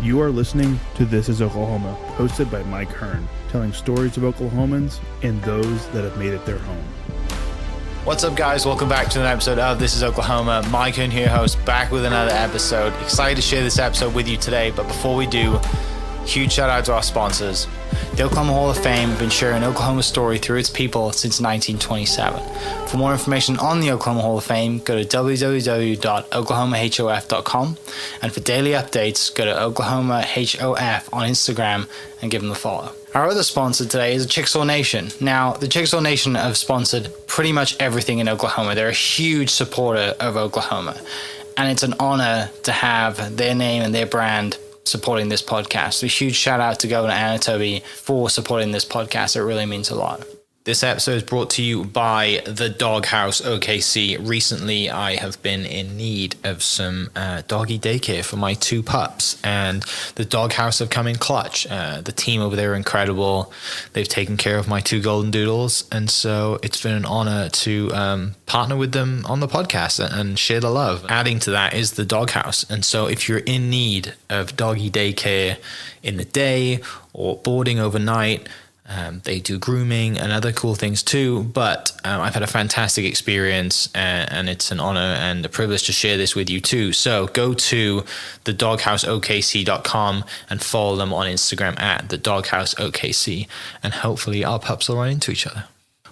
You are listening to This is Oklahoma, hosted by Mike Hearn, telling stories of Oklahomans and those that have made it their home. What's up, guys? Welcome back to another episode of This is Oklahoma. Mike Hearn here, host, back with another episode. Excited to share this episode with you today, but before we do, huge shout out to our sponsors. The Oklahoma Hall of Fame have been sharing Oklahoma's story through its people since 1927. For more information on the Oklahoma Hall of Fame, go to www.oklahomahof.com. And for daily updates, go to oklahomahof on Instagram and give them a follow. Our other sponsor today is Chickasaw Nation. Now, the Chickasaw Nation have sponsored pretty much everything in Oklahoma. They're a huge supporter of Oklahoma. And it's an honor to have their name and their brand supporting this podcast. A huge shout out to Governor Anatobi for supporting this podcast. It really means a lot. This episode is brought to you by the Doghouse OKC. Recently, I have been in need of some doggy daycare for my two pups, and the Doghouse have come in clutch. The team over there are incredible. They've taken care of my two golden doodles, and so it's been an honor to partner with them on the podcast and share the love. Adding to that is the Doghouse, and so if you're in need of doggy daycare in the day or boarding overnight, they do grooming and other cool things too, but I've had a fantastic experience, and it's an honor and a privilege to share this with you too. So go to thedogHouseOKC.com and follow them on Instagram at thedogHouseOKC, and hopefully our pups will run into each other.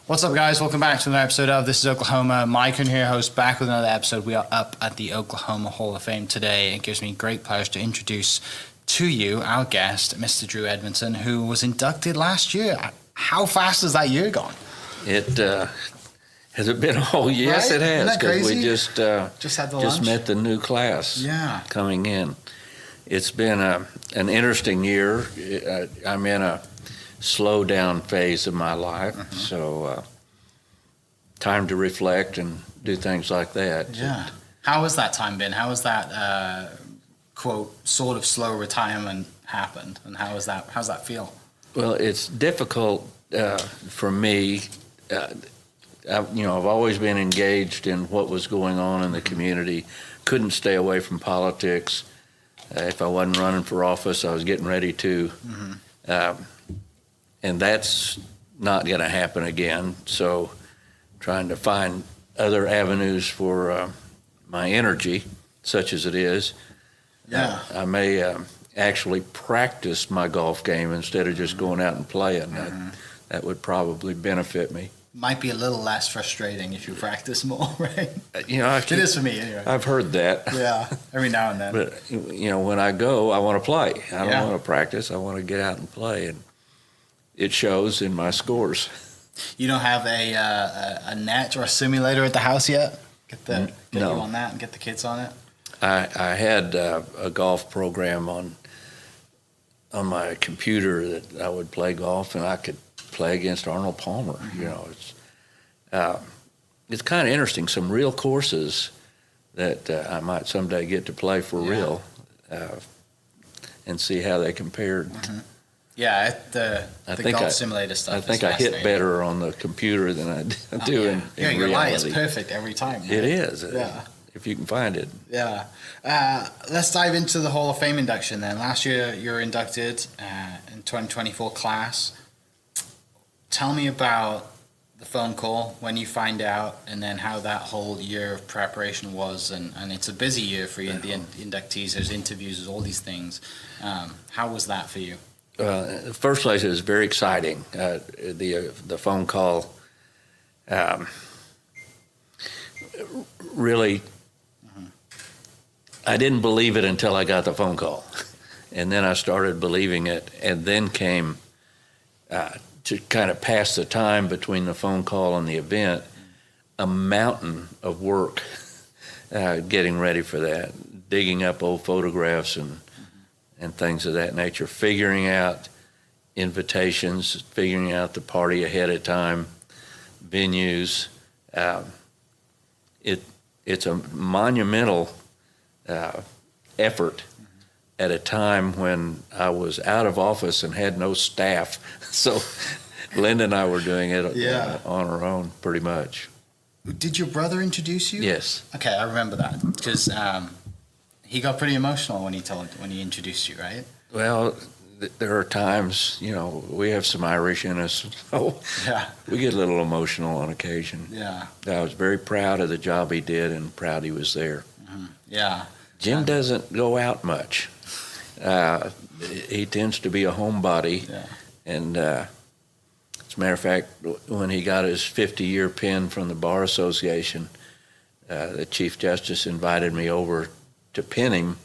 What's up, guys? Welcome back to another episode of This is Oklahoma. Mike Hearn here, host, back with another episode. We are up at the Oklahoma Hall of Fame today. It gives me great pleasure to introduce to you our guest, Mr. Drew Edmondson, who was inducted last year. How fast has that year gone? Has it been a whole year? Right? Yes, it has, because we just met the new class coming in. It's been an interesting year. I'm in a slow down phase of my life, so time to reflect and do things like that. Yeah. How has that time been? How has that quote sort of slow retirement happened, and how's that feel? Well, it's difficult for me. I've always been engaged in what was going on in the community. Couldn't stay away from politics. If I wasn't running for office, I was getting ready to, and that's not going to happen again. So, trying to find other avenues for my energy, such as it is. Yeah, I may actually practice my golf game instead of just going out and playing. That would probably benefit me. Might be a little less frustrating if you practice more, right? It is for me anyway. I've heard that. Yeah, every now and then. But when I go, I want to play. I don't want to practice. I want to get out and play, and it shows in my scores. You don't have a net or a simulator at the house yet? Get you on that and get the kids on it. I had a golf program on my computer that I would play golf, and I could play against Arnold Palmer. It's kind of interesting. Some real courses that I might someday get to play for real, and see how they compared. Yeah, the golf simulator stuff. I think I hit better on the computer than I do in reality. Your lie is perfect every time. Right? It is. Yeah. If you can find it. Yeah. Let's dive into the Hall of Fame induction then. Last year you were inducted in 2024 class. Tell me about the phone call, when you find out, and then how that whole year of preparation was. And it's a busy year for you, the inductees. There's interviews, there's all these things. How was that for you? The first place, it was very exciting. The phone call really... I didn't believe it until I got the phone call, and then I started believing it, and then came to kind of pass the time between the phone call and the event, a mountain of work getting ready for that, digging up old photographs and things of that nature, figuring out invitations, figuring out the party ahead of time, venues. It's a monumental effort at a time when I was out of office and had no staff. So Linda and I were doing it Yeah. on our own, pretty much. Did your brother introduce you? Yes. Okay, I remember that because he got pretty emotional when he introduced you, right? Well, there are times, we have some Irish in us, so Yeah. we get a little emotional on occasion. Yeah. I was very proud of the job he did and proud he was there. Yeah. Jim doesn't go out much. He tends to be a homebody. Yeah. And as a matter of fact, when he got his 50-year pin from the Bar Association, the Chief Justice invited me over to pin him,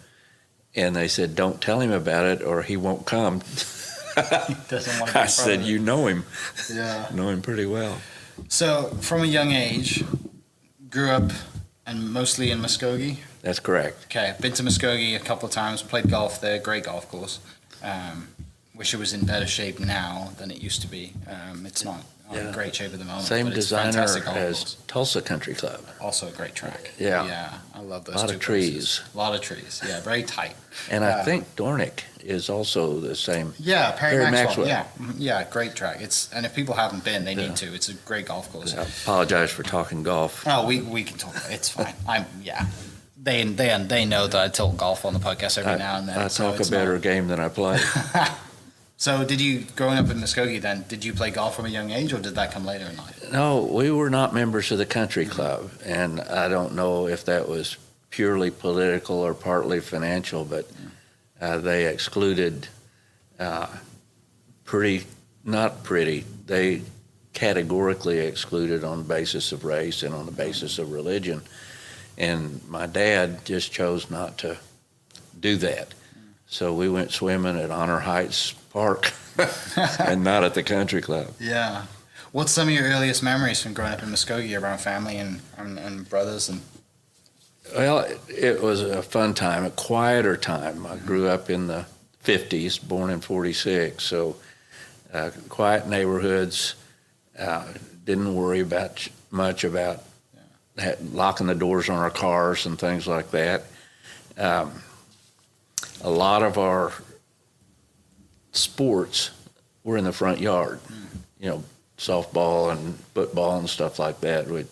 and they said, don't tell him about it or he won't come. He doesn't want to be I said, you know him. Yeah. Know him pretty well. So, from a young age, grew up and mostly in Muskogee. That's correct. Okay, been to Muskogee a couple of times, played golf there, great golf course. Wish it was in better shape now than it used to be. It's not in great shape at the moment. Same but it's designer fantastic golf as course. Tulsa Country Club. Also a great track. Yeah. Yeah, I love those A lot two of trees. places. A lot of trees, yeah, very tight. And I think Dornick is also the same. Yeah, Perry Perry Maxwell. Maxwell. Yeah, yeah, great track. And if people haven't been, they need to. It's a great golf course. I apologize for talking golf. Oh, we can talk. It's fine. They know that I talk golf on the podcast every now and then. I so talk a it's better not- game than I play. So growing up in Muskogee then, did you play golf from a young age or did that come later in life? No, we were not members of the country club, and I don't know if that was purely political or partly financial, but they excluded they categorically excluded on the basis of race and on the basis of religion. And my dad just chose not to do that. So we went swimming at Honor Heights Park and not at the country club. Yeah. What's some of your earliest memories from growing up in Muskogee around family and brothers? Well, it was a fun time, a quieter time. I grew up in the 50s, born in 46, so quiet neighborhoods, didn't worry much about locking the doors on our cars and things like that. A lot of our sports were in the front yard, softball and football and stuff like that. We'd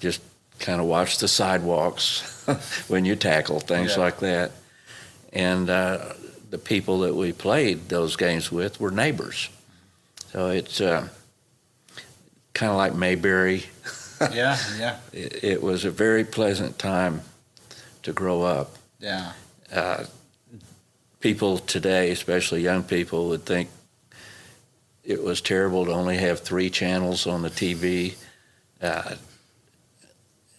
just kind of watch the sidewalks when you tackle things like that. And the people that we played those games with were neighbors. So it's kind of like Mayberry. Yeah. It was a very pleasant time to grow up. Yeah. People today, especially young people, would think it was terrible to only have 3 channels on the TV. I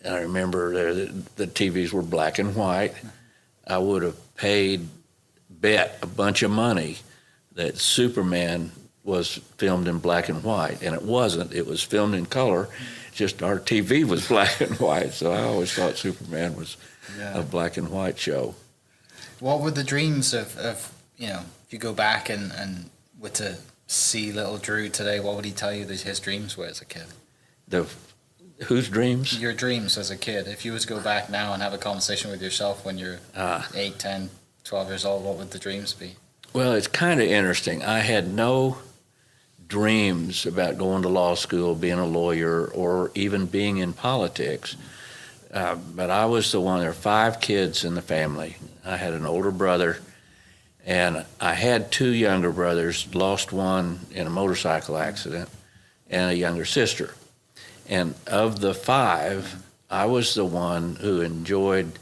remember the TVs were black and white. I would have bet a bunch of money that Superman was filmed in black and white, and it wasn't. It was filmed in color. Just our TV was black and white, so I always thought Superman was a black and white show. What were the dreams of if you go back and were to see little Drew today, what would he tell you that his dreams were as a kid? Whose dreams? Your dreams as a kid. If you were to go back now and have a conversation with yourself when you're 8, 10, 12 years old, what would the dreams be? Well, it's kind of interesting. I had no dreams about going to law school, being a lawyer, or even being in politics. But I was the one. There were 5 kids in the family. I had an older brother, and I had 2 younger brothers, lost one in a motorcycle accident, and a younger sister. And of the 5, I was the one who enjoyed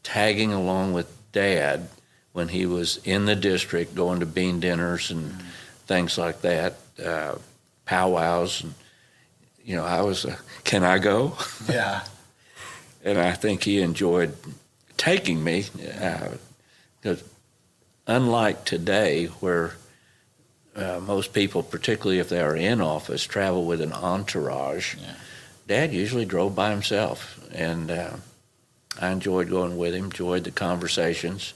tagging along with Dad when he was in the district, going to bean dinners and things like that, powwows. And, I was can I go? Yeah. And I think he enjoyed taking me. Because unlike today, where most people, particularly if they are in office, travel with an entourage, Dad usually drove by himself. And I enjoyed going with him, enjoyed the conversations.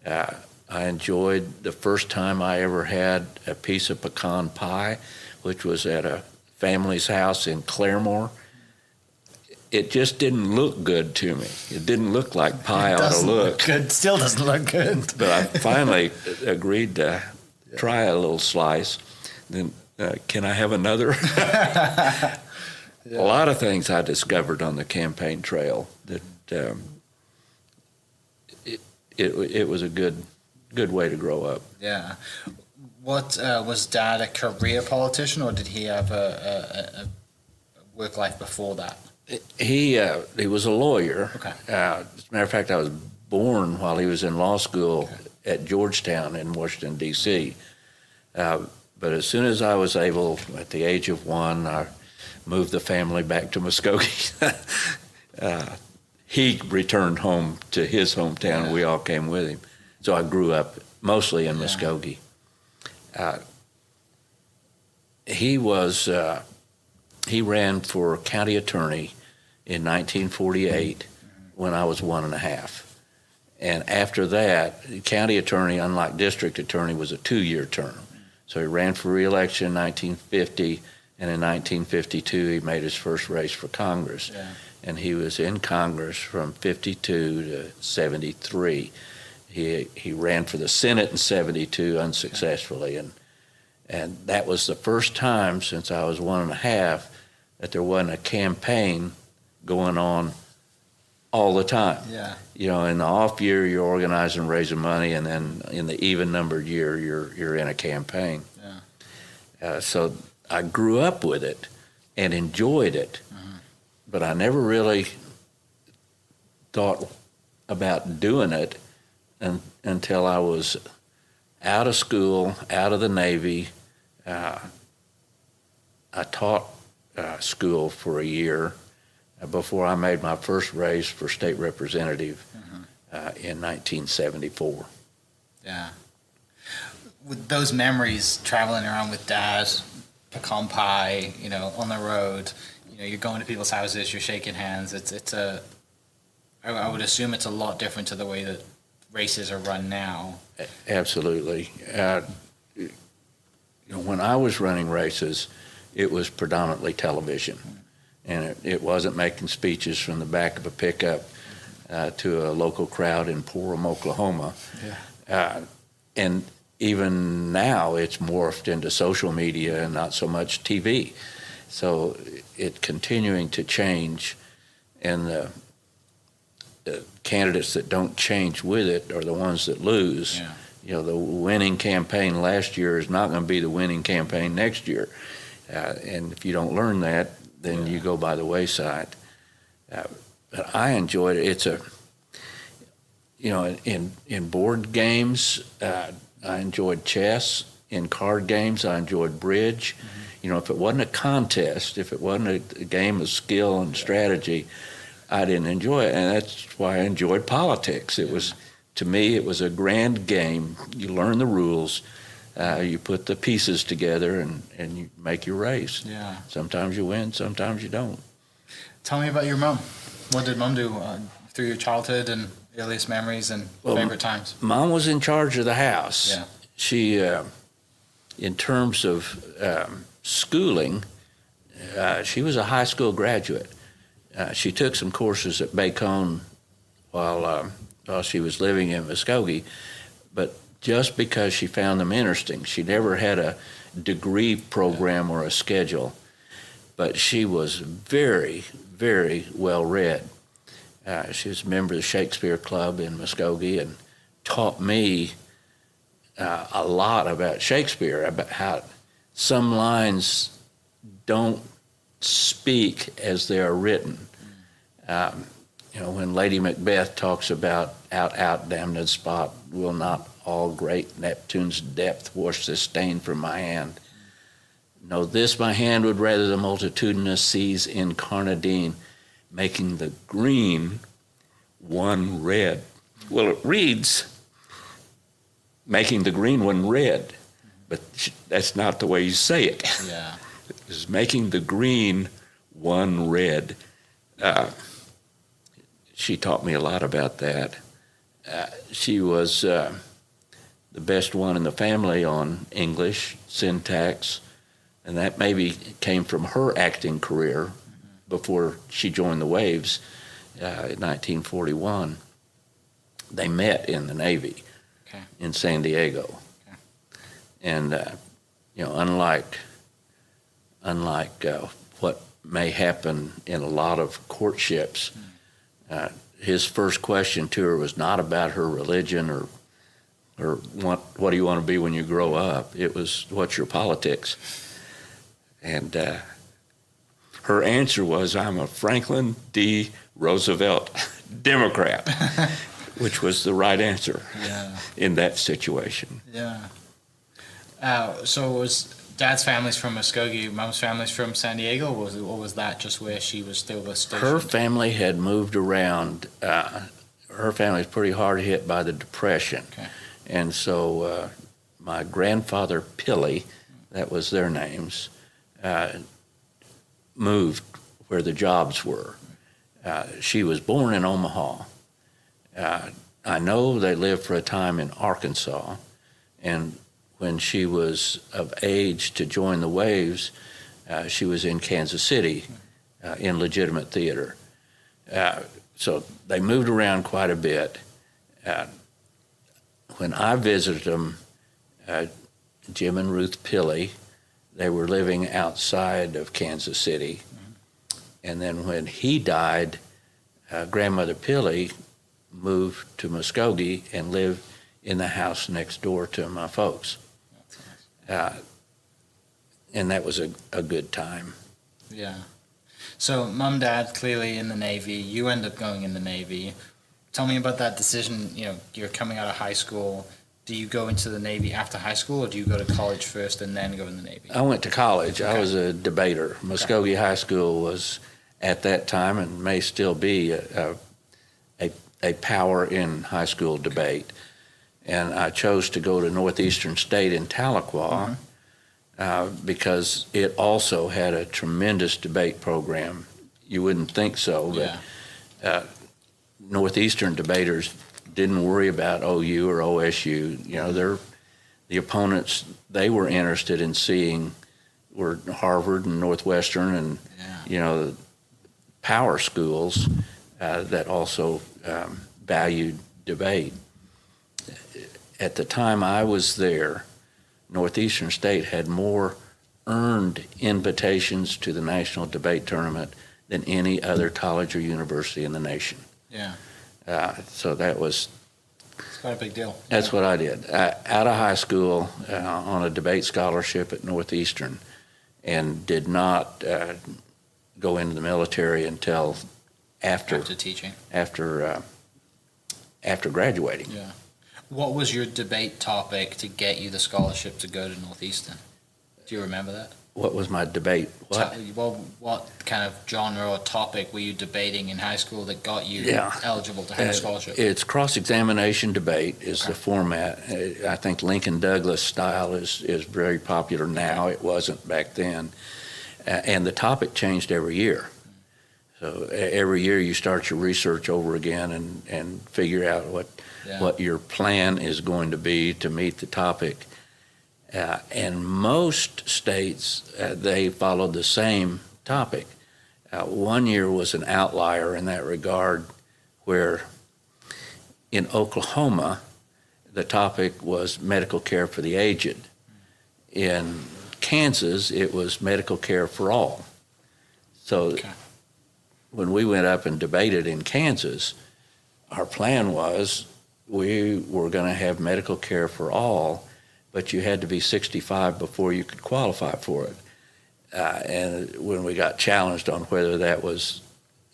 I enjoyed the first time I ever had a piece of pecan pie, which was at a family's house in Claremore. It just didn't look good to me. It didn't look like pie ought to look. Good. Still doesn't look good. But I finally agreed to try a little slice. Then can I have another? A lot of things I discovered on the campaign trail that it was a good way to grow up. Yeah. What was Dad a career politician, or did he have a work life before that? He was a lawyer. Okay. As a matter of fact, I was born while he was in law school at Georgetown in Washington, D.C. But as soon as I was able, at the age of 1, I moved the family back to Muskogee. He returned home to his hometown, and we all came with him. So I grew up mostly in Muskogee. He ran for county attorney in 1948 when I was 1.5. And after that, county attorney, unlike district attorney, was a 2-year term. So he ran for re-election in 1950, and in 1952 he made his first race for Congress. Yeah. And he was in Congress from 52 to 73. He ran for the Senate in 72 unsuccessfully, and that was the first time since I was 1.5 that there wasn't a campaign going on all the time. Yeah. You know, in the off year you're organizing, raising money, and then in the even numbered year you're in a campaign. Yeah. So I grew up with it and enjoyed it, but I never really thought about doing it until I was out of school, out of the Navy. I taught school for a year before I made my first race for state representative in 1974. Yeah. With those memories, traveling around with Dad, pecan pie, you know, on the road, you know, you're going to people's houses, you're shaking hands. I would assume it's a lot different to the way that races are run now. Absolutely. You know, when I was running races, it was predominantly television, and it wasn't making speeches from the back of a pickup to a local crowd in Purim, Oklahoma. Yeah. And even now, it's morphed into social media and not so much TV. So it's continuing to change, and the candidates that don't change with it are the ones that lose. Yeah. You know, the winning campaign last year is not going to be the winning campaign next year. And if you don't learn that, then you go by the wayside. But I enjoyed it. It's in board games, I enjoyed chess. In card games, I enjoyed bridge. You know, if it wasn't a contest, if it wasn't a game of skill and strategy, I didn't enjoy it. And that's why I enjoyed politics. It was, to me, it was a grand game. You learn the rules. You put the pieces together and you make your race. Yeah. Sometimes you win, sometimes you don't. Tell me about your mom. What did Mom do through your childhood and earliest memories and favorite times? Mom was in charge of the house. Yeah. She, in terms of schooling, she was a high school graduate. She took some courses at Bacone while she was living in Muskogee, but just because she found them interesting. She never had a degree program or a schedule, but she was very, very well read. She was a member of the Shakespeare Club in Muskogee and taught me a lot about Shakespeare, about how some lines don't speak as they are written. You know, when Lady Macbeth talks about out, damned spot, will not all great Neptune's depth wash the stain from my hand. No, this my hand would rather the multitudinous seas incarnadine, making the green one red. Well, it reads, making the green one red, but that's not the way you say it. Yeah. It's making the green one red. She taught me a lot about that. She was the best one in the family on English, syntax, and that maybe came from her acting career before she joined the Waves in 1941. They met in the Navy in San Diego. Okay. And, you know, unlike unlike what may happen in a lot of courtships. His first question to her was not about her religion or what do you want to be when you grow up. It was, what's your politics? And her answer was, I'm a Franklin D. Roosevelt Democrat, which was the right answer in that situation. Yeah. So was Dad's family's from Muskogee, Mom's family's from San Diego, or was that just where she was still stationed? Her family had moved around. Her family was pretty hard hit by the Depression. Okay. And so my grandfather, Pilly, that was their names, moved where the jobs were. She was born in Omaha. I know they lived for a time in Arkansas, and when she was of age to join the Waves, she was in Kansas City in legitimate theater. So they moved around quite a bit. When I visited them, Jim and Ruth Pilly, they were living outside of Kansas City. And then when he died, Grandmother Pilly moved to Muskogee and lived in the house next door to my folks. And that was a good time. Yeah. So Mom, Dad, clearly in the Navy. You end up going in the Navy. Tell me about that decision. You know, you're coming out of high school. Do you go into the Navy after high school, or do you go to college first and then go in the Navy? I went to college. Okay. I was a debater. Muskogee High School was, at that time, and may still be, a power in high school debate. And I chose to go to Northeastern State in Tahlequah because it also had a tremendous debate program. You wouldn't think so, but Northeastern debaters didn't worry about OU or OSU. You know, the opponents they were interested in seeing were Harvard and Northwestern and, you know, power schools that also valued debate. At the time I was there, Northeastern State had more earned invitations to the National Debate Tournament than any other college or university in the nation. Yeah. So that was... It's quite a big deal. That's what I did. Out of high school on a debate scholarship at Northeastern, and did not go into the military until after teaching. After graduating. Yeah. What was your debate topic to get you the scholarship to go to Northeastern? Do you remember that? What was my debate? What kind of genre or topic were you debating in high school that got you eligible to have a scholarship? It's cross-examination debate is the format. I think Lincoln Douglas style is very popular now. It wasn't back then. And the topic changed every year. So every year you start your research over again and figure out what your plan is going to be to meet the topic. And most states, they followed the same topic. One year was an outlier in that regard, where in Oklahoma, the topic was medical care for the aged. In Kansas, it was medical care for all. So when we went up and debated in Kansas, our plan was we were going to have medical care for all, but you had to be 65 before you could qualify for it. And when we got challenged on whether that was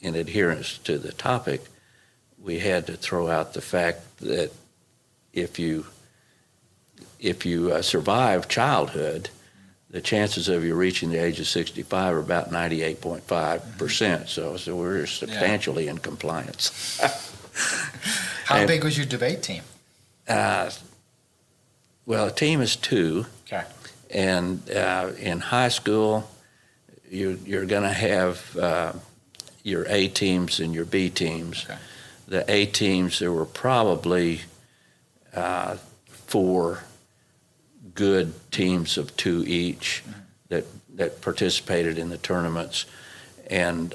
in adherence to the topic, we had to throw out the fact that if you survive childhood, the chances of you reaching the age of 65 are about 98.5%. So we're substantially in compliance. How big was your debate team? Well, a team is two. Okay. And in high school, you're going to have your A teams and your B teams. Okay. The A teams, there were probably 4 good teams of 2 each that participated in the tournaments. And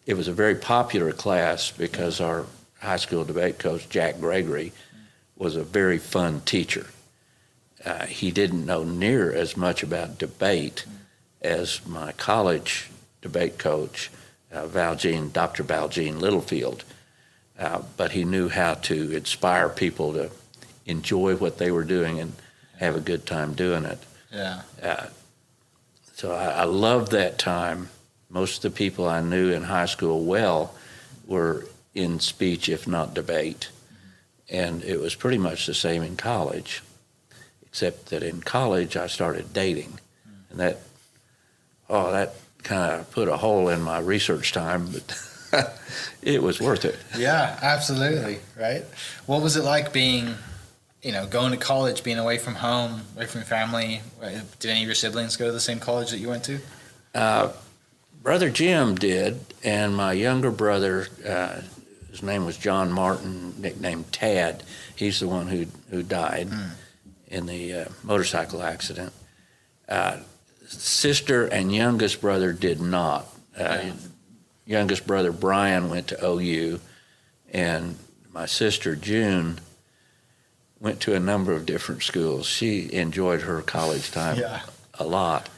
it was a very popular class because our high school debate coach, Jack Gregory, was a very fun teacher. He didn't know near as much about debate as my college debate coach, Dr. Valjean Littlefield. But he knew how to inspire people to enjoy what they were doing and have a good time doing it. Yeah. So I loved that time. Most of the people I knew in high school well were in speech, if not debate. And it was pretty much the same in college, except that in college I started dating. And that kind of put a hole in my research time, but it was worth it. Yeah, absolutely, right? What was it like being, going to college, being away from home, away from your family? Did any of your siblings go to the same college that you went to? Brother Jim did, and my younger brother, his name was John Martin, nicknamed Tad. He's the one who died in the motorcycle accident. Sister and youngest brother did not. Youngest brother Brian went to OU, and my sister June went to a number of different schools. She enjoyed her college time a lot.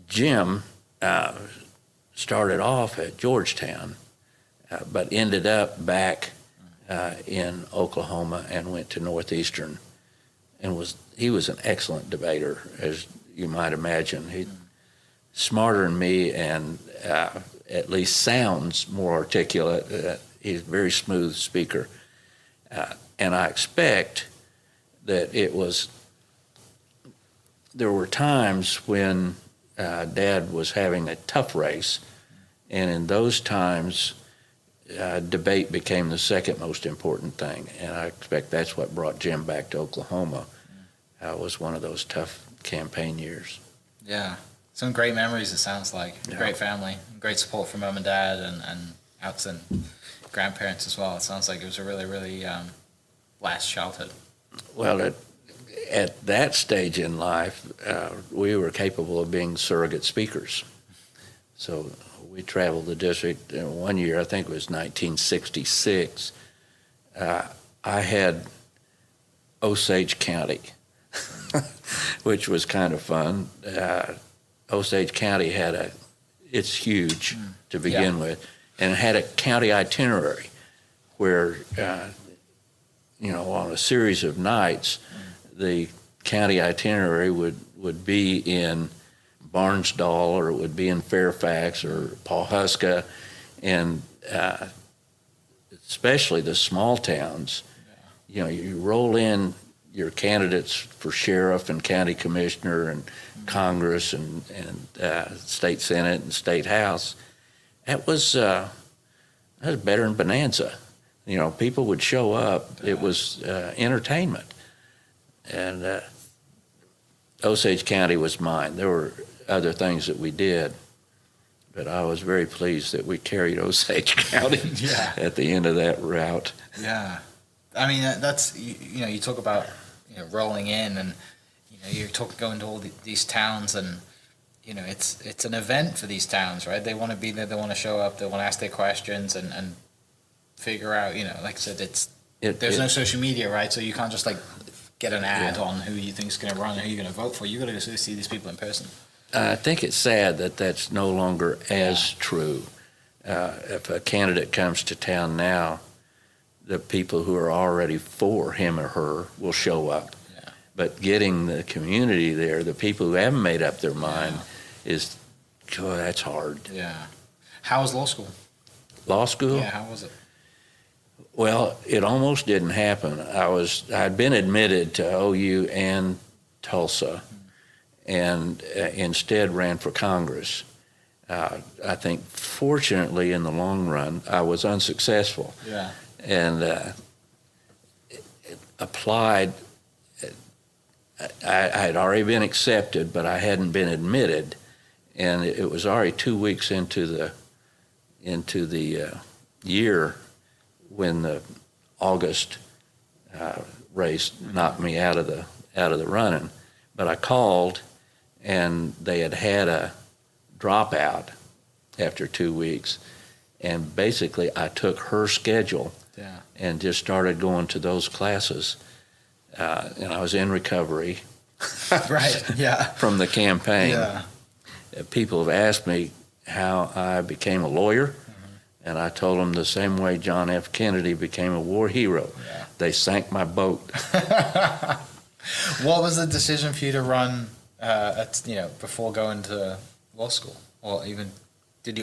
Jim started off at Georgetown, but ended up back in Oklahoma and went to Northeastern, and he was an excellent debater, as you might imagine. He's smarter than me, and at least sounds more articulate. He's a very smooth speaker, and I expect that there were times when Dad was having a tough race, and in those times debate became the second most important thing, and I expect that's what brought Jim back to Oklahoma. It was one of those tough campaign years. Yeah, some great memories, it sounds like. Yeah. Great family, great support from Mom and Dad, and aunts and grandparents as well. It sounds like it was a really, really blessed childhood. Well, at that stage in life, we were capable of being surrogate speakers. So we traveled the district. One year, I think it was 1966, I had Osage County, which was kind of fun. Osage County it's huge to begin with, and it had a county itinerary where, on a series of nights, the county itinerary would be in Barnsdall, or it would be in Fairfax or Pawhuska, and especially the small towns. You roll in your candidates for sheriff and county commissioner and Congress and state senate and state house. That was better than Bonanza. People would show up. It was entertainment. And Osage County was mine. There were other things that we did, but I was very pleased that we carried Osage County at the end of that route. Yeah. I mean, that's, you talk about, rolling in, and, you're going to all these towns, and, it's an event for these towns, right? They want to be there, they want to show up, they want to ask their questions and figure out, like I said, there's no social media, right? So you can't just get an ad on who you think is going to run and who you're going to vote for. You got to go see these people in person. I think it's sad that that's no longer as true. If a candidate comes to town now, the people who are already for him or her will show up. Yeah. But getting the community there, the people who haven't made up their mind, that's hard. Yeah. How was law school? Law school? Yeah, how was it? Well, it almost didn't happen. I'd been admitted to OU and Tulsa, and instead ran for Congress. I think, fortunately, in the long run, I was unsuccessful. Yeah. And applied. I had already been accepted, but I hadn't been admitted, and it was already 2 weeks into the year when the August race knocked me out of the running. But I called, and they had a dropout after 2 weeks, and basically I took her schedule and just started going to those classes, and I was in recovery right, yeah, from the campaign. Yeah. people have asked me how I became a lawyer, and I told them the same way John F. Kennedy became a war hero. Yeah. They sank my boat. What was the decision for you to run before going to law school, or even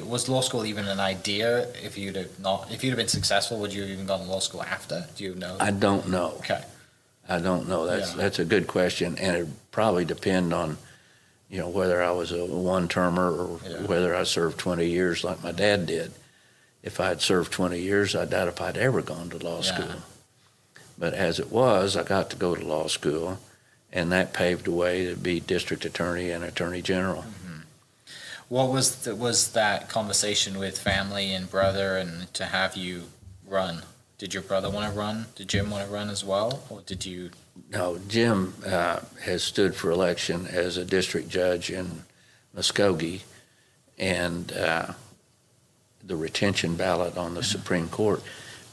was law school even an idea? If you'd have been successful, would you have even gone to law school after? Do you know? I don't know. Okay. I don't know. That's a good question, and it probably depend on, whether I was a one-termer or whether I served 20 years like my dad did. If I had served 20 years, I doubt if I'd ever gone to law school. But as it was, I got to go to law school, and that paved the way to be district attorney and attorney general. Mm-hmm. What was that conversation with family and brother, and to have you run? Did your brother want to run? Did Jim want to run as well, or did you? No, Jim has stood for election as a district judge in Muskogee, and the retention ballot on the Supreme Court.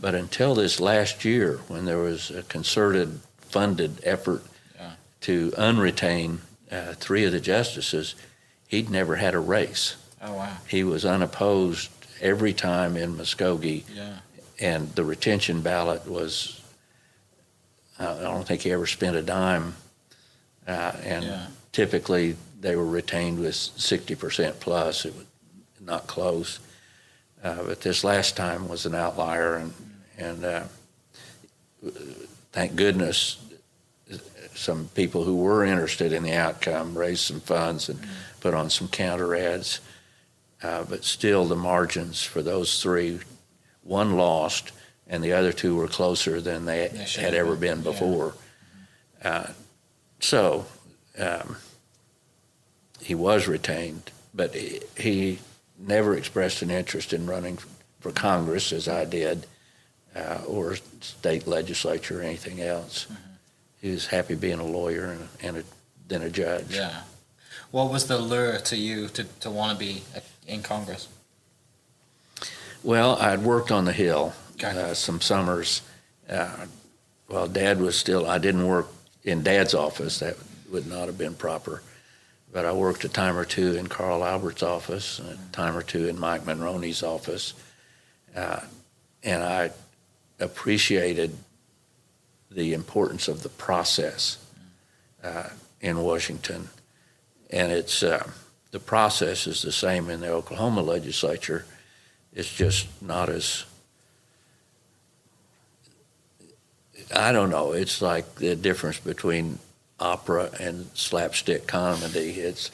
But until this last year, when there was a concerted, funded effort to unretain 3 of the justices, he'd never had a race. Oh, wow. He was unopposed every time in Muskogee, and the retention ballot was, I don't think he ever spent a dime, typically they were retained with 60% plus. It was not close. But this last time was an outlier, and thank goodness some people who were interested in the outcome raised some funds and put on some counter ads. But still the margins for those 3, one lost, and the other 2 were closer than they had ever been before. So he was retained, but he never expressed an interest in running for Congress as I did, or state legislature or anything else. He was happy being a lawyer and then a judge. Yeah. What was the lure to you to want to be in Congress? Well, I'd worked on the Hill some summers. While Dad was still, I didn't work in Dad's office. That would not have been proper. But I worked a time or 2 in Carl Albert's office, and a time or 2 in Mike Monroney's office. And I appreciated the importance of the process in Washington. And it's the process is the same in the Oklahoma legislature. It's just not as, I don't know, it's like the difference between opera and slapstick comedy. It's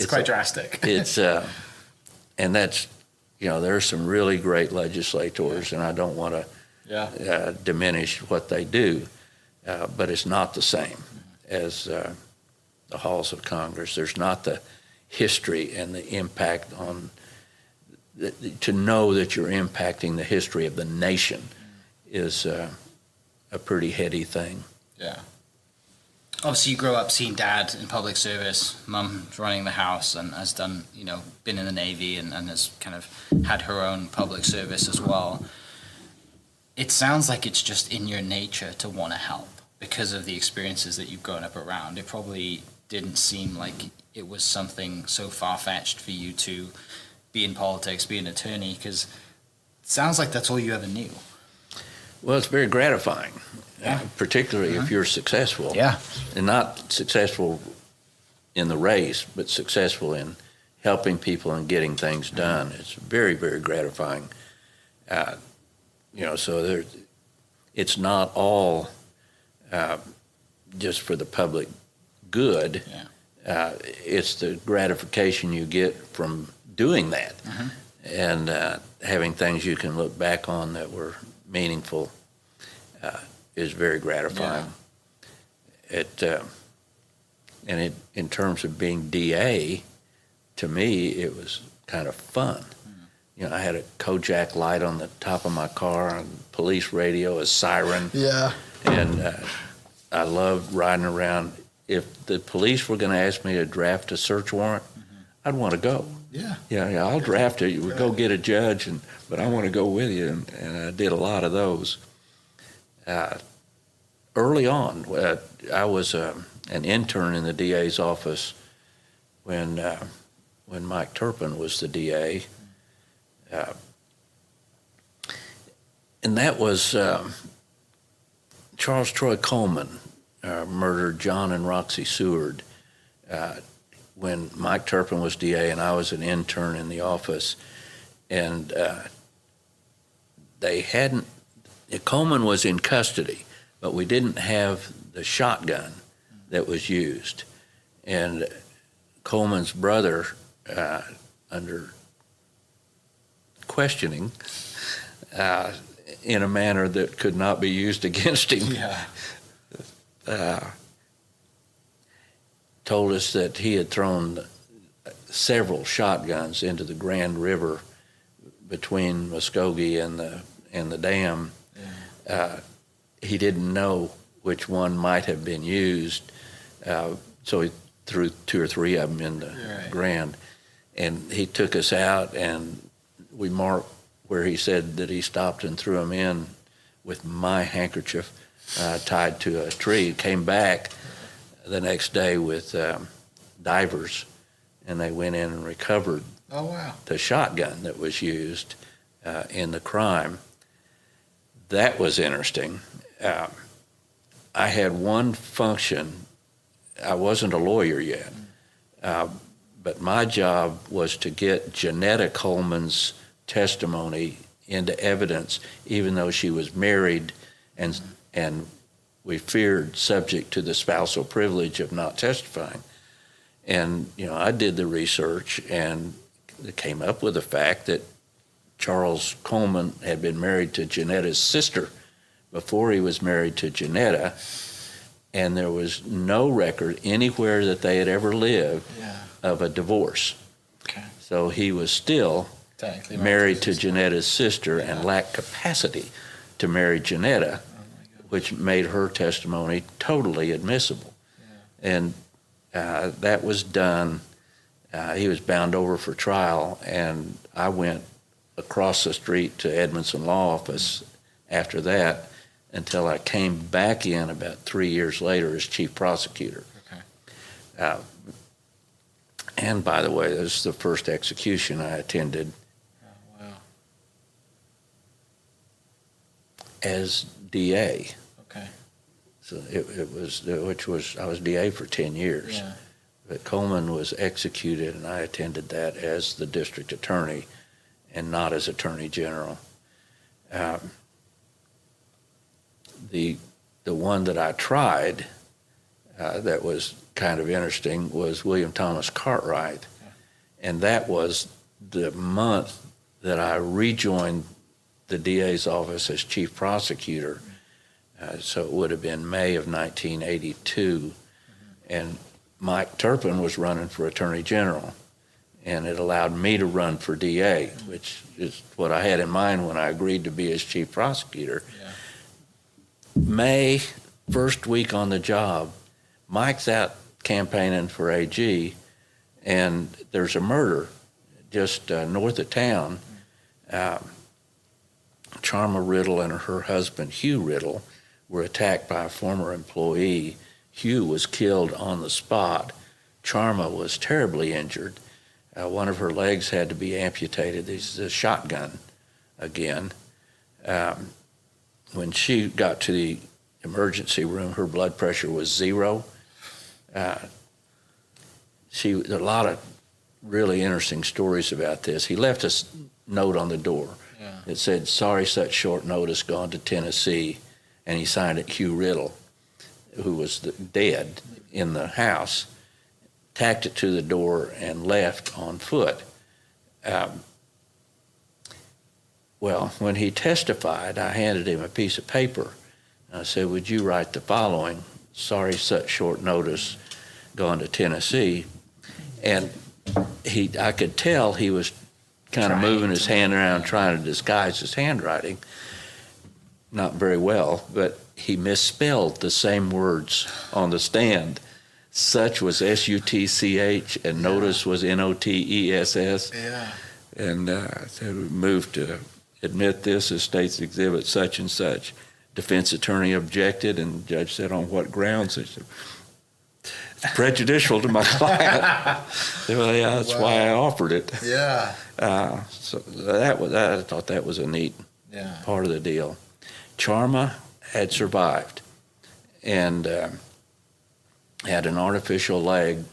quite drastic. It's and that's, there are some really great legislators, and I don't want to diminish what they do, but it's not the same as the halls of Congress. There's not the history and the impact on to know that you're impacting the history of the nation is a pretty heady thing. Yeah. Obviously, you grew up seeing Dad in public service, Mum's running the house and has done, been in the Navy and has kind of had her own public service as well. It sounds like it's just in your nature to want to help because of the experiences that you've grown up around. It probably didn't seem like it was something so far-fetched for you to be in politics, be an attorney, because it sounds like that's all you ever knew. Well, it's very gratifying, particularly if you're successful. Yeah. And not successful in the race, but successful in helping people and getting things done. It's very, very gratifying. So it's not all just for the public good. Yeah. It's the gratification you get from doing that and having things you can look back on that were meaningful is very gratifying. Yeah. In terms of being DA, to me, it was kind of fun. I had a Kojak light on the top of my car, and police radio, a siren. Yeah. And I loved riding around. If the police were going to ask me to draft a search warrant, I'd want to go. Yeah. Yeah, I'll draft it. We'll go get a judge, but I want to go with you. And I did a lot of those. Early on, I was an intern in the DA's office when when Mike Turpin was the DA. And that was Charles Troy Coleman murdered John and Roxy Seward when Mike Turpin was DA and I was an intern in the office. And Coleman was in custody, but we didn't have the shotgun that was used. And Coleman's brother, under questioning, in a manner that could not be used against him, told us that he had thrown several shotguns into the Grand River between Muskogee and the dam. He didn't know which one might have been used, so he threw 2 or 3 of them in the Grand. And he took us out, and we marked where he said that he stopped and threw them in with my handkerchief tied to a tree. Came back the next day with divers, and they went in and recovered the shotgun that was used in the crime. That was interesting. I had one function. I wasn't a lawyer yet, but my job was to get Janetta Coleman's testimony into evidence, even though she was married and we feared subject to the spousal privilege of not testifying. And, I did the research and came up with the fact that Charles Coleman had been married to Janetta's sister before he was married to Janetta, and there was no record anywhere that they had ever lived of a divorce. Okay. So he was still married to Janetta's sister and lacked capacity to marry Janetta, which made her testimony totally admissible. And that was done. He was bound over for trial, and I went across the street to Edmondson Law Office after that until I came back in about 3 years later as chief prosecutor. Okay. And by the way, this is the first execution I attended as DA. Okay. So I was DA for 10 years. Yeah. But Coleman was executed, and I attended that as the district attorney and not as attorney general. The one that I tried that was kind of interesting was William Thomas Cartwright, and that was the month that I rejoined the DA's office as chief prosecutor. So it would have been May of 1982, and Mike Turpin was running for attorney general, and it allowed me to run for DA, which is what I had in mind when I agreed to be his chief prosecutor. Yeah. May, first week on the job, Mike's out campaigning for AG, and there's a murder just north of town. Charma Riddle and her husband, Hugh Riddle, were attacked by a former employee. Hugh was killed on the spot. Charma was terribly injured. One of her legs had to be amputated. This is a shotgun again. When she got to the emergency room, her blood pressure was 0. A lot of really interesting stories about this. He left a note on the door. It said, "Sorry, such short notice, gone to Tennessee," and he signed it Hugh Riddle, who was dead in the house, tacked it to the door and left on foot. Well, when he testified, I handed him a piece of paper. I said, "Would you write the following? Sorry, such short notice, gone to Tennessee." And I could tell he was kind of moving his hand around trying to disguise his handwriting. Not very well, but he misspelled the same words on the stand. Such was S-U-T-C-H and notice was N-O-T-E-S-S. Yeah. And so we moved to admit this as State's Exhibit such and such. Defense attorney objected, and the judge said, "On what grounds?" I said, prejudicial to my client. Well, yeah, that's why I offered it. Yeah. So I thought that was a neat part of the deal. Charma had survived and had an artificial leg,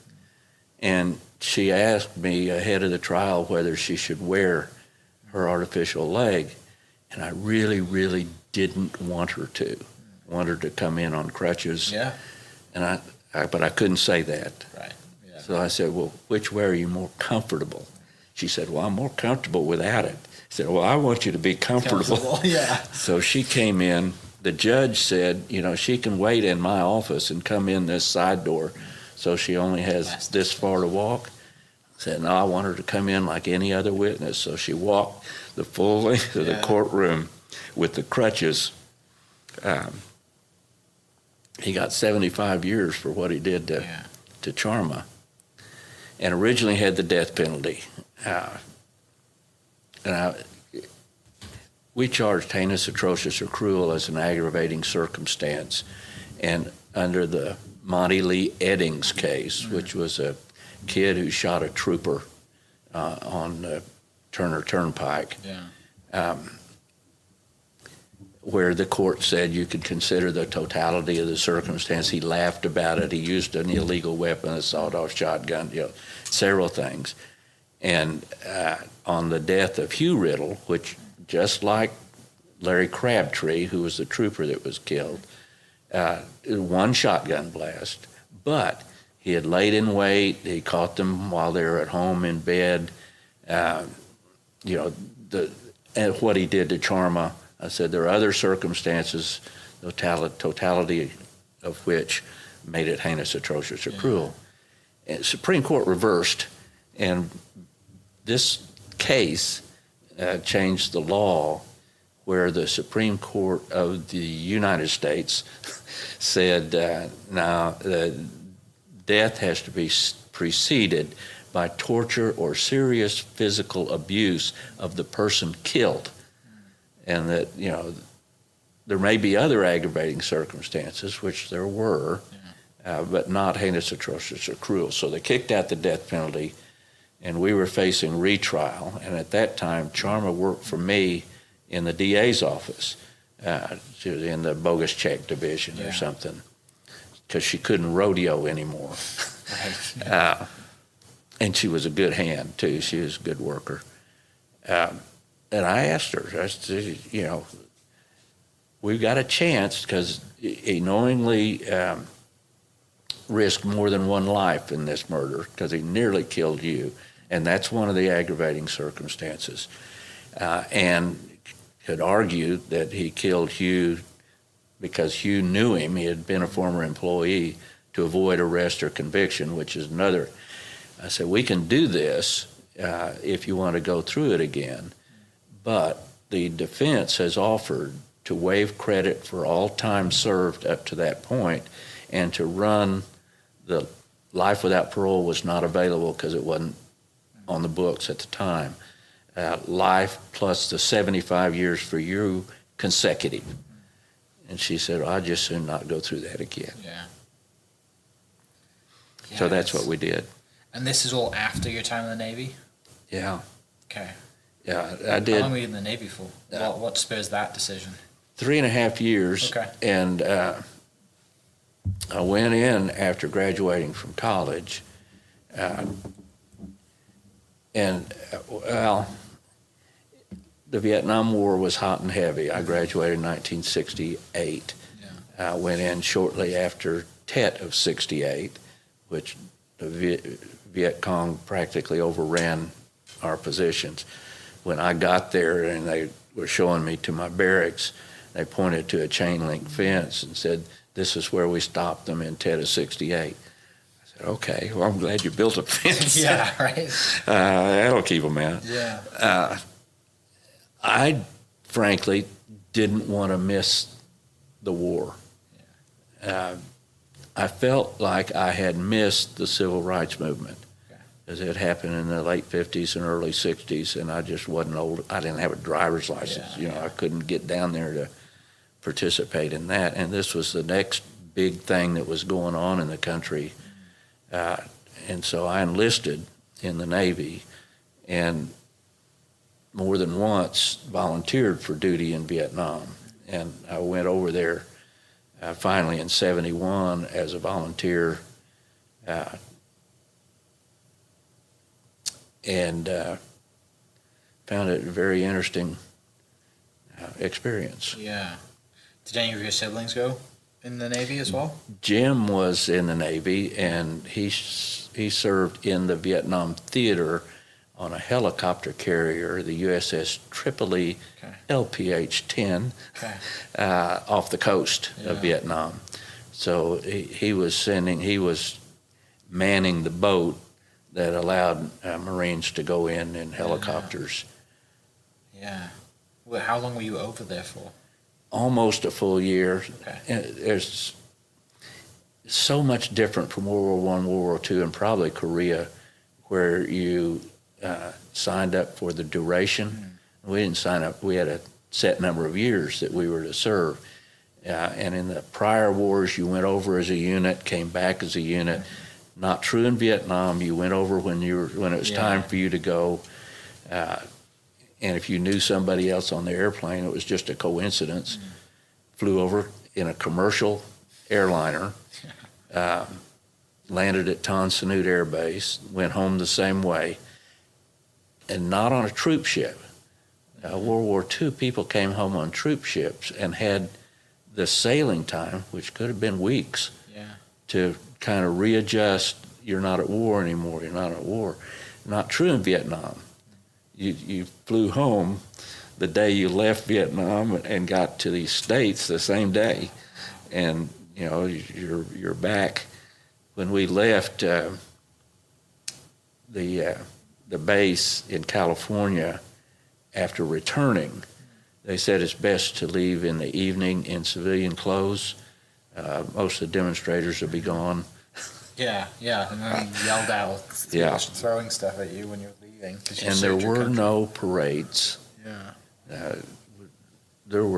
and she asked me ahead of the trial whether she should wear her artificial leg, and I really, really didn't want her to. Want her to come in on crutches. Yeah. And but I couldn't say that. Right. Yeah. So I said, well, which way are you more comfortable? She said, well, I'm more comfortable without it. I said, well, I want you to be comfortable. Yeah. So she came in. The judge said, she can wait in my office and come in this side door, so she only has this far to walk. I said, no, I want her to come in like any other witness. So she walked the full length of the courtroom with the crutches. He got 75 years for what he did to Charma, and originally had the death penalty. We charged heinous, atrocious, or cruel as an aggravating circumstance, and under the Monty Lee Eddings case, which was a kid who shot a trooper on Turner Turnpike. Where the court said you could consider the totality of the circumstance. He laughed about it. He used an illegal weapon, a sawed-off shotgun, several things. And on the death of Hugh Riddle, which just like Larry Crabtree, who was the trooper that was killed, one shotgun blast, but he had laid in wait. He caught them while they were at home in bed. And what he did to Charma, I said there are other circumstances, totality of which made it heinous, atrocious, or cruel. And Supreme Court reversed, and this case changed the law, where the Supreme Court of the United States said now death has to be preceded by torture or serious physical abuse of the person killed. And that, there may be other aggravating circumstances, which there were, but not heinous, atrocious, or cruel. So they kicked out the death penalty, and we were facing retrial. And at that time, Charma worked for me in the DA's office. She was in the bogus check division or something, because she couldn't rodeo anymore. Right. And she was a good hand, too. She was a good worker. And I asked her, I said, we've got a chance, because he knowingly risked more than one life in this murder, because he nearly killed you, and that's one of the aggravating circumstances. And could argue that he killed Hugh because Hugh knew him. He had been a former employee, to avoid arrest or conviction, which is another. I said, we can do this if you want to go through it again. But the defense has offered to waive credit for all time served up to that point, and to run the life without parole was not available because it wasn't on the books at the time. Life plus the 75 years for you consecutive. And she said, well, I'd just soon not go through that again. So that's what we did. And this is all after your time in the Navy? Yeah. Okay. Yeah, I did. How long were you in the Navy for? What spurs that decision? 3.5 years. Okay. And I went in after graduating from college. The Vietnam War was hot and heavy. I graduated in 1968. I went in shortly after TET of 68, which the Viet Cong practically overran our positions. When I got there and they were showing me to my barracks, they pointed to a chain link fence and said, this is where we stopped them in TET of 68. I said, okay, well, I'm glad you built a fence. Yeah, right. That'll keep them out. Yeah. I frankly didn't want to miss the war. I felt like I had missed the civil rights movement, because it happened in the late 50s and early 60s, and I just wasn't old. I didn't have a driver's license. I couldn't get down there to participate in that. And this was the next big thing that was going on in the country. And so I enlisted in the Navy and more than once volunteered for duty in Vietnam. And I went over there finally in 71 as a volunteer, and found it a very interesting experience. Yeah. Did any of your siblings go in the Navy as well? Jim was in the Navy, and he served in the Vietnam theater on a helicopter carrier, the USS Tripoli LPH-10, off the coast of Vietnam. So he was manning the boat that allowed Marines to go in helicopters. Yeah. Well, how long were you over there for? Almost a full year. Okay. There's so much different from World War I, World War II, and probably Korea, where you signed up for the duration. We didn't sign up. We had a set number of years that we were to serve. And in the prior wars, you went over as a unit, came back as a unit. Not true in Vietnam. You went over when it was time for you to go. And if you knew somebody else on the airplane, it was just a coincidence. Flew over in a commercial airliner, landed at Tan Son Nhut Air Base, went home the same way, and not on a troop ship. World War II, people came home on troop ships and had the sailing time, which could have been weeks, to kind of readjust. You're not at war anymore. You're not at war. Not true in Vietnam. You flew home the day you left Vietnam and got to the States the same day, and you're back. When we left the base in California after returning, they said it's best to leave in the evening in civilian clothes. Most of the demonstrators will be gone. And then yelled out, throwing stuff at you when you were leaving. And there were no parades. There's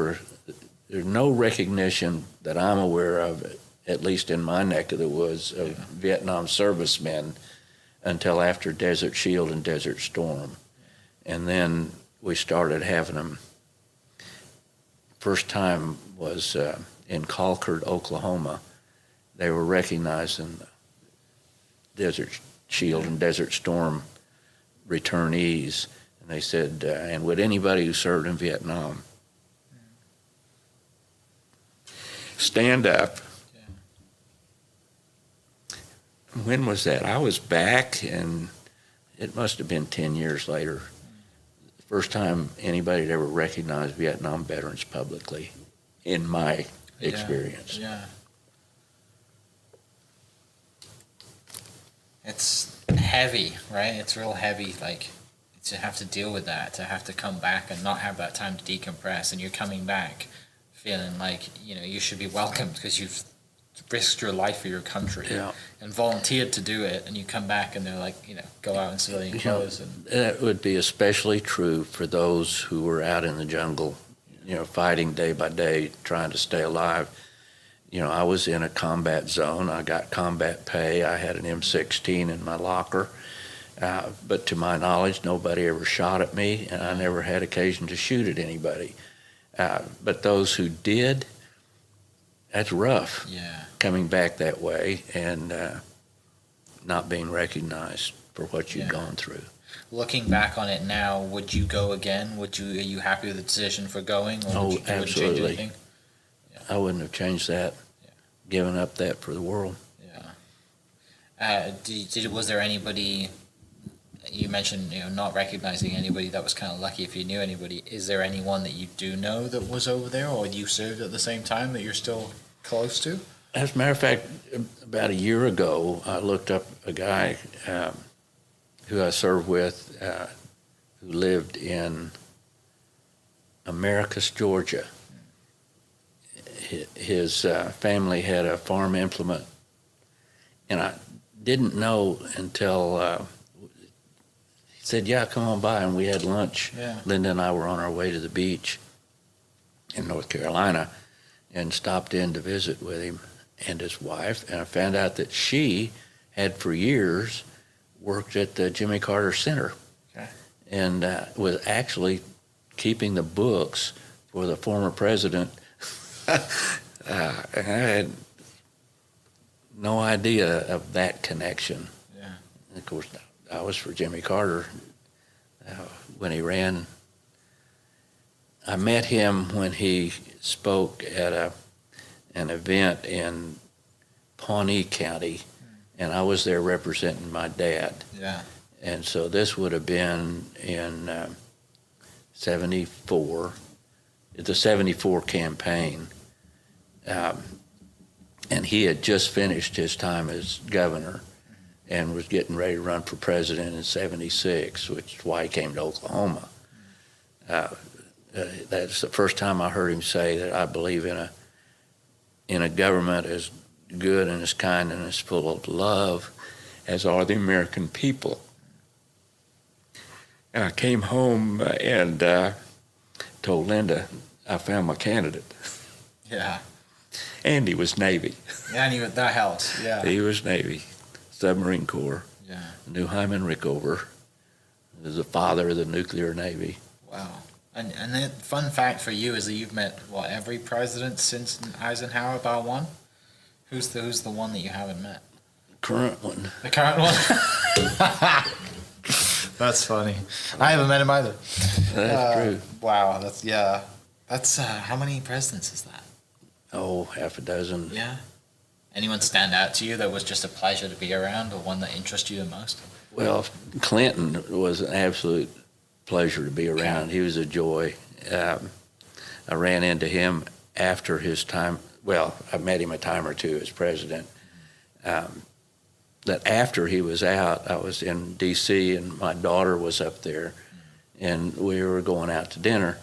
no recognition that I'm aware of, at least in my neck of the woods, of Vietnam servicemen until after Desert Shield and Desert Storm. And then we started having them. First time was in Concord, Oklahoma. They were recognizing Desert Shield and Desert Storm returnees. And they said, and would anybody who served in Vietnam stand up? When was that? I was back, and it must have been 10 years later. The first time anybody had ever recognized Vietnam veterans publicly, in my experience. It's heavy, right? It's real heavy, like, to have to deal with that, to have to come back and not have that time to decompress, and you're coming back feeling like, you should be welcomed because you've risked your life for your country and volunteered to do it, and you come back and they're like, go out in civilian clothes. That would be especially true for those who were out in the jungle, fighting day by day, trying to stay alive. I was in a combat zone. I got combat pay. I had an M16 in my locker. But to my knowledge, nobody ever shot at me, and I never had occasion to shoot at anybody. But those who did, that's rough. Coming back that way and not being recognized for what you've gone through. Looking back on it now, would you go again? Are you happy with the decision for going? Or Absolutely. Change I wouldn't have changed that. Given up that for the world. Was there anybody? You mentioned not recognizing anybody. That was kind of lucky if you knew anybody. Is there anyone that you do know that was over there, or you served at the same time, that you're still close to? As a matter of fact, about a year ago, I looked up a guy who I served with who lived in Americus, Georgia. His family had a farm implement, and I didn't know until he said, come on by, and we had lunch. Linda and I were on our way to the beach in North Carolina and stopped in to visit with him and his wife, and I found out that she had for years worked at the Jimmy Carter Center. Okay. And was actually keeping the books for the former president. And I had no idea of that connection. Yeah. And of course, I was for Jimmy Carter when he ran. I met him when he spoke at an event in Pawnee County, and I was there representing my dad. Yeah. And so this would have been in 74, the 74 campaign. And he had just finished his time as governor and was getting ready to run for president in 76, which is why he came to Oklahoma. That's the first time I heard him say that I believe in a government as good and as kind and as full of love as are the American people. And I came home and told Linda I found my candidate. Yeah. And he was Navy. Yeah, and that helps. Yeah. He was Navy, Submarine Corps. Yeah. Knew Hyman Rickover. He was the father of the nuclear Navy. Wow. And the fun fact for you is that you've met, every president since Eisenhower bar one? Who's the one that you haven't met? Current one. The current one? That's funny. I haven't met him either. That's true. Wow, that's how many presidents is that? Oh, half a dozen. Yeah. Anyone stand out to you that was just a pleasure to be around, or one that interested you the most? Well, Clinton was an absolute pleasure to be around. He was a joy. I ran into him after his time. Well, I met him a time or two as president. That after he was out, I was in D.C. and my daughter was up there, and we were going out to dinner.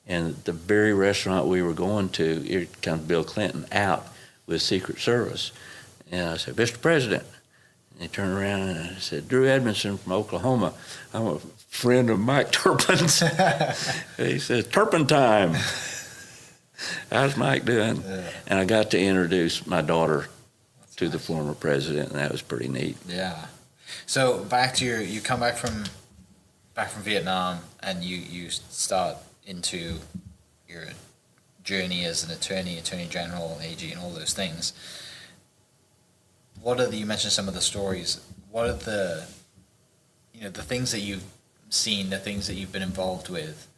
And the very restaurant we were going to, here comes Bill Clinton out with Secret Service. And I said, Mr. President. And he turned around and I said, Drew Edmondson from Oklahoma. I'm a friend of Mike Turpin's. He said, Turpentine. How's Mike doing? Yeah. And I got to introduce my daughter to the former president, and that was pretty neat. Yeah. So back to you come back from Vietnam, and you start into your journey as an attorney general, AG, and all those things. You mentioned some of the stories. What are the things that you've seen, the things that you've been involved with?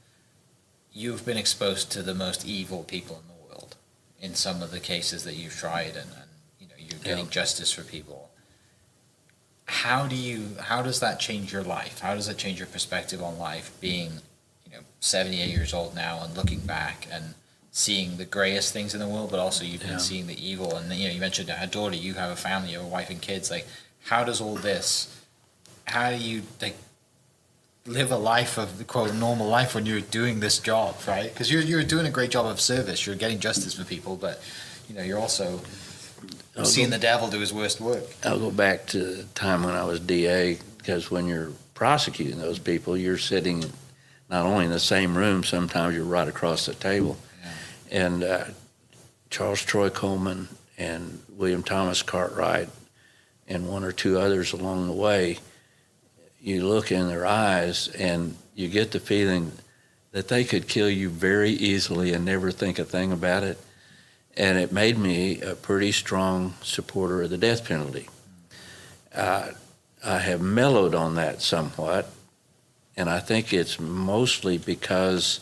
You've been exposed to the most evil people in the world in some of the cases that you've tried, and you're getting justice for people. How does that change your life? How does it change your perspective on life, being 78 years old now and looking back and seeing the grayest things in the world, but also you've been seeing the evil, and you mentioned a daughter, you have a family, you have a wife and kids. Like, how do you live a life of the quote normal life when you're doing this job, right? Because you're doing a great job of service, you're getting justice for people, but you're also seeing the devil do his worst work. I'll go back to the time when I was DA, because when you're prosecuting those people, you're sitting not only in the same room, sometimes you're right across the table. Yeah. And Charles Troy Coleman and William Thomas Cartwright and one or two others along the way, you look in their eyes and you get the feeling that they could kill you very easily and never think a thing about it. And it made me a pretty strong supporter of the death penalty. I have mellowed on that somewhat, and I think it's mostly because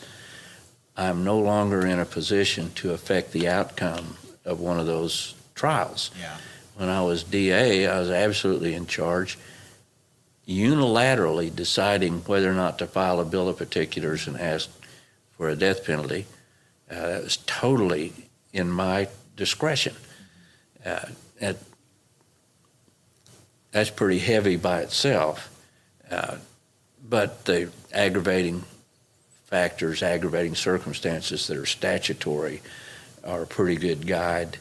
I'm no longer in a position to affect the outcome of one of those trials. Yeah. When I was DA, I was absolutely in charge, unilaterally deciding whether or not to file a bill of particulars and ask for a death penalty. That was totally in my discretion. That's pretty heavy by itself, but the aggravating factors, aggravating circumstances that are statutory are a pretty good guide.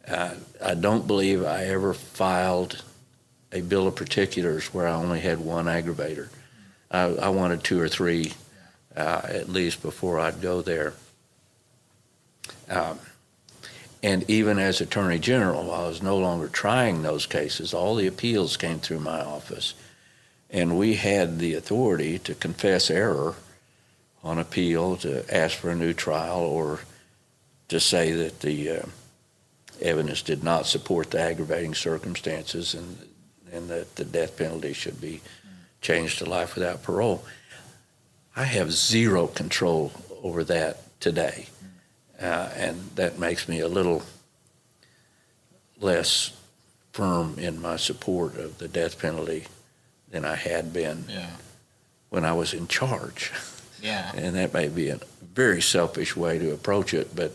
I don't believe I ever filed a bill of particulars where I only had one aggravator. I wanted two or three at least before I'd go there. And even as Attorney General, while I was no longer trying those cases, all the appeals came through my office. And we had the authority to confess error on appeal, to ask for a new trial, or to say that the evidence did not support the aggravating circumstances and that the death penalty should be changed to life without parole. I have zero control over that today. And that makes me a little less firm in my support of the death penalty than I had been when I was in charge. Yeah. And that may be a very selfish way to approach it, but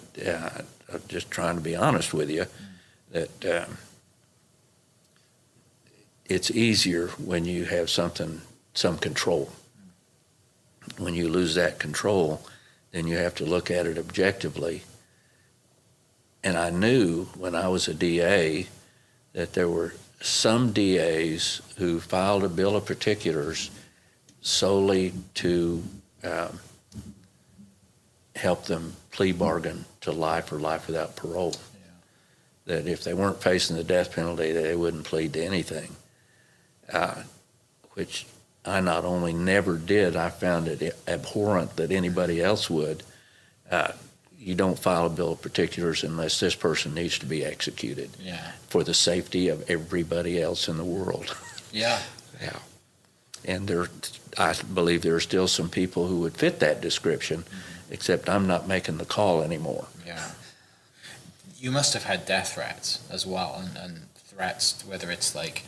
I'm just trying to be honest with you that it's easier when you have some control. When you lose that control, then you have to look at it objectively. And I knew when I was a DA that there were some DAs who filed a bill of particulars solely to help them plea bargain to life or life without parole. Yeah. That if they weren't facing the death penalty, they wouldn't plead to anything, which I not only never did, I found it abhorrent that anybody else would. You don't file a bill of particulars unless this person needs to be executed for the safety of everybody else in the world. Yeah. Yeah. And I believe there are still some people who would fit that description, except I'm not making the call anymore. Yeah. You must have had death threats as well, and threats, whether it's like,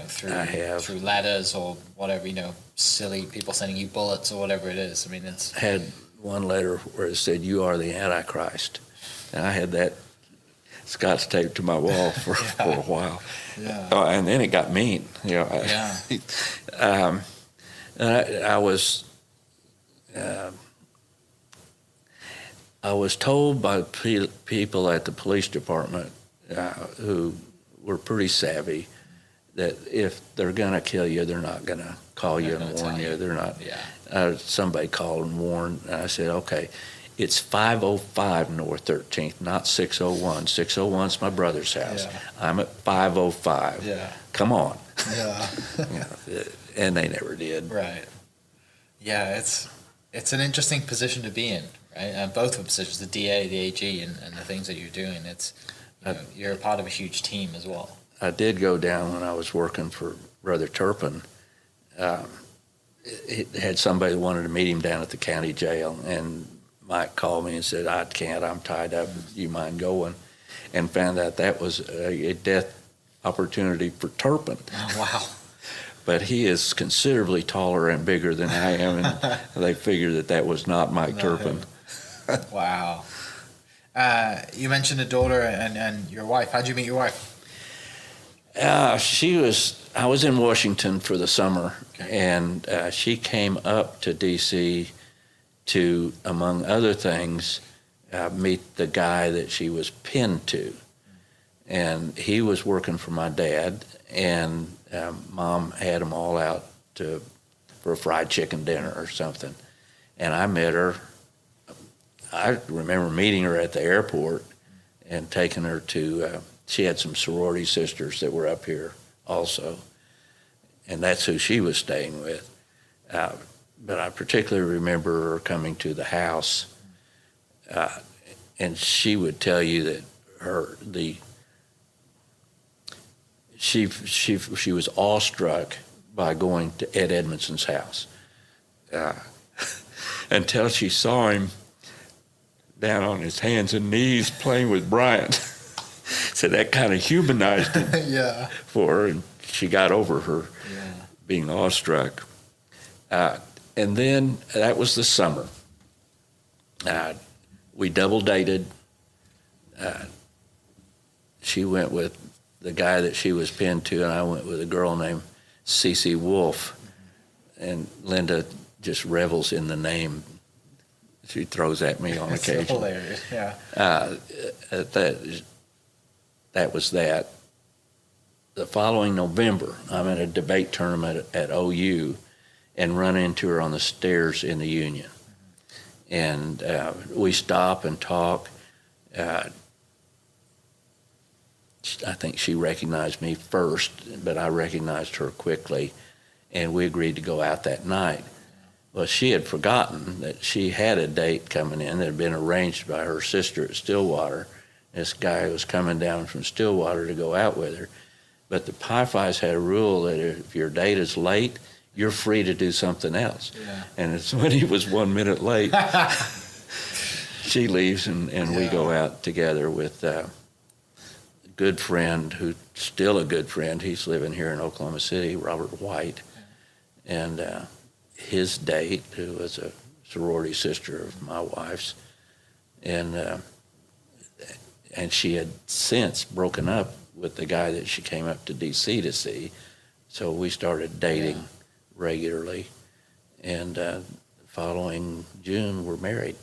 through letters or whatever, silly people sending you bullets or whatever it is. I mean, it's... Had one letter where it said, "You are the Antichrist." And I had that Scotch taped to my wall for a while. Yeah. And then it got mean. I was told by people at the police department who were pretty savvy that if they're going to kill you, they're not going to call you and warn you. They're not. Yeah. Somebody called and warned, and I said, okay, it's 505 North 13th, not 601. 601's my brother's house. Yeah. I'm at 505. Yeah. Come on. Yeah. And they never did. Right. Yeah, it's an interesting position to be in, right? And both of the positions, the DA, the AG, and the things that you're doing, you're a part of a huge team as well. I did go down when I was working for Brother Turpin. It had somebody that wanted to meet him down at the county jail, and Mike called me and said, "I can't, I'm tied up, do you mind going?" And found out that was a death opportunity for Turpin. Oh, wow. But he is considerably taller and bigger than I am, and they figured that was not Mike Turpin. Wow. You mentioned a daughter and your wife. How'd you meet your wife? I was in Washington for the summer, and she came up to D.C. to, among other things, meet the guy that she was pinned to. And he was working for my dad, and Mom had them all out for a fried chicken dinner or something. And I met her. I remember meeting her at the airport and taking her to, she had some sorority sisters that were up here also, and that's who she was staying with. But I particularly remember her coming to the house, and she would tell you that she was awestruck by going to Ed Edmondson's house until she saw him down on his hands and knees playing with Bryant. So that kind of humanized him for her, and she got over her being awestruck. And then that was the summer. We double dated. She went with the guy that she was pinned to, and I went with a girl named Cece Wolf. And Linda just revels in the name. She throws at me on occasion. It's hilarious, yeah. That was that. The following November, I'm at a debate tournament at OU and run into her on the stairs in the Union. And we stop and talk. I think she recognized me first, but I recognized her quickly, and we agreed to go out that night. Well, she had forgotten that she had a date coming in that had been arranged by her sister at Stillwater. This guy was coming down from Stillwater to go out with her. But the Pi Phis had a rule that if your date is late, you're free to do something else. Yeah. And it's when he was 1 minute late, she leaves and we go out together with a good friend who's still a good friend. He's living here in Oklahoma City, Robert White. And his date, who was a sorority sister of my wife's, and she had since broken up with the guy that she came up to D.C. to see. So we started dating regularly, and following June, we're married.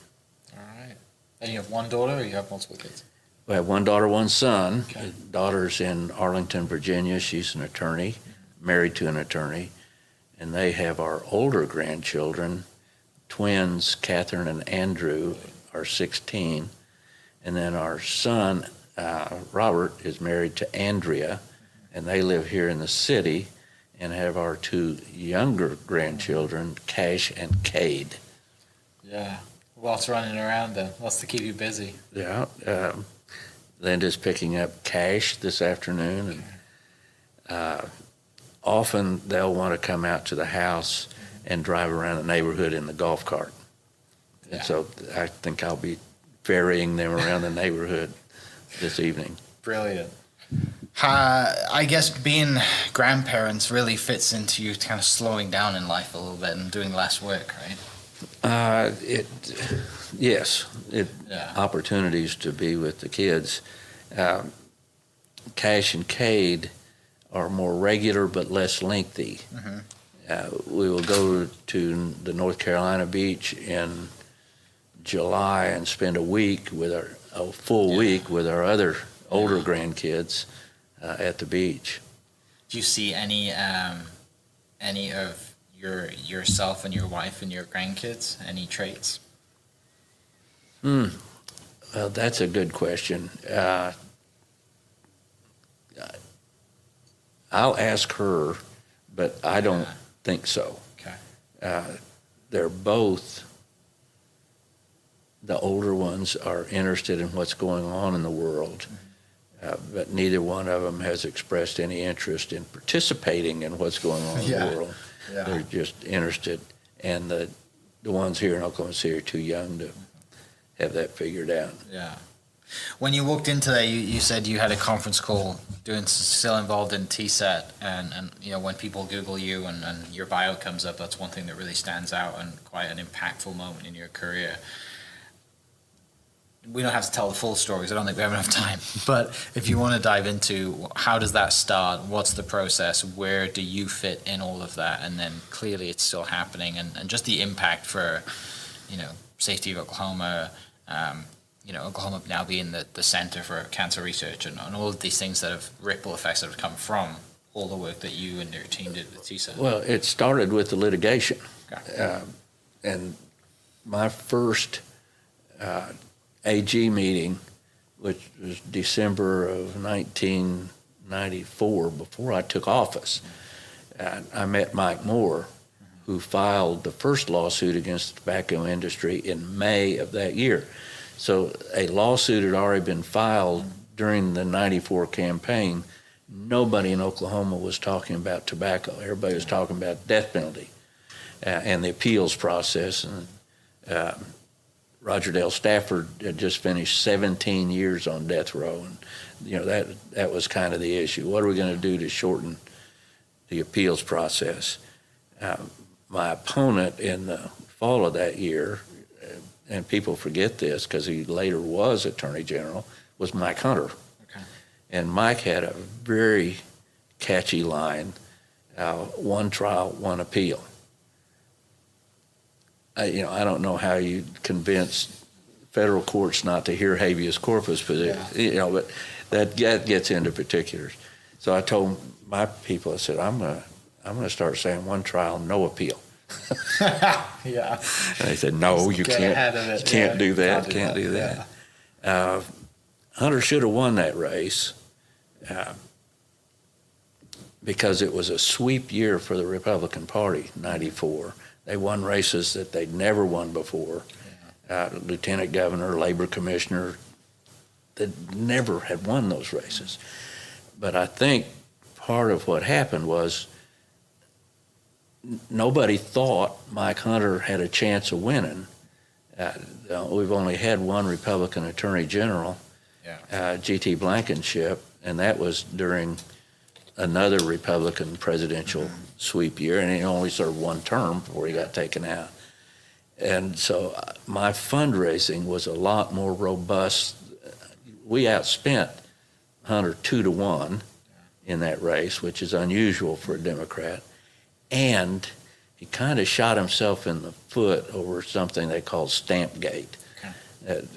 All right. And you have one daughter, or you have multiple kids? We have one daughter, one son. Okay. Daughter's in Arlington, Virginia. She's an attorney, married to an attorney. And they have our older grandchildren, twins, Catherine and Andrew, are 16. And then our son, Robert, is married to Andrea, and they live here in the city, and have our two younger grandchildren, Cash and Cade. Yeah. Lots running around then. Lots to keep you busy. Yeah. Linda's picking up Cash this afternoon, and often they'll want to come out to the house and drive around the neighborhood in the golf cart. Yeah. And so I think I'll be ferrying them around the neighborhood this evening. Brilliant. I guess being grandparents really fits into you kind of slowing down in life a little bit and doing less work, right? Yes. Opportunities to be with the kids. Cash and Cade are more regular but less lengthy. Mm-hmm. We will go to the North Carolina beach in July and spend a full week with our other older grandkids at the beach. Do you see any of yourself and your wife and your grandkids? Any traits? Well, that's a good question. I'll ask her, but I don't think so. Okay. They're both, the older ones are interested in what's going on in the world, but neither one of them has expressed any interest in participating in what's going on in the world. Yeah. They're just interested, and the ones here in Oklahoma City are too young to have that figured out. Yeah. When you walked in today, you said you had a conference call, still involved in TSET, and you know, when people Google you and your bio comes up, that's one thing that really stands out and quite an impactful moment in your career. We don't have to tell the full story because I don't think we have enough time, but if you want to dive into how does that start, what's the process, where do you fit in all of that, and then clearly it's still happening, and just the impact for, you know, safety of Oklahoma, Oklahoma now being the center for cancer research and all of these things that have ripple effects that have come from all the work that you and your team did with TSET. Well, it started with the litigation. Okay. And my first AG meeting, which was December of 1994, before I took office, I met Mike Moore, who filed the first lawsuit against the tobacco industry in May of that year. So a lawsuit had already been filed during the 94 campaign. Nobody in Oklahoma was talking about tobacco. Everybody was talking about death penalty and the appeals process. And Roger Dale Stafford had just finished 17 years on death row. And, you know, that was kind of the issue. What are we going to do to shorten the appeals process? My opponent in the fall of that year, and people forget this because he later was Attorney General, was Mike Hunter. Okay. And Mike had a very catchy line, one trial, one appeal. I don't know how you convince federal courts not to hear habeas corpus, but but that gets into particulars. So I told my people, I said, I'm gonna start saying one trial, no appeal. Yeah. And they said, no, you can't do that. Can't do that. Hunter should have won that race. because it was a sweep year for the Republican Party, 94. They won races that they'd never won before. Lieutenant governor, labor commissioner, that never had won those races. But I think part of what happened was nobody thought Mike Hunter had a chance of winning. We've only had one Republican attorney general, G.T. Blankenship, and that was during another Republican presidential sweep year, and he only served one term before he got taken out. And so my fundraising was a lot more robust. We outspent Hunter 2-1 in that race, which is unusual for a Democrat. And he kind of shot himself in the foot over something they called Stampgate.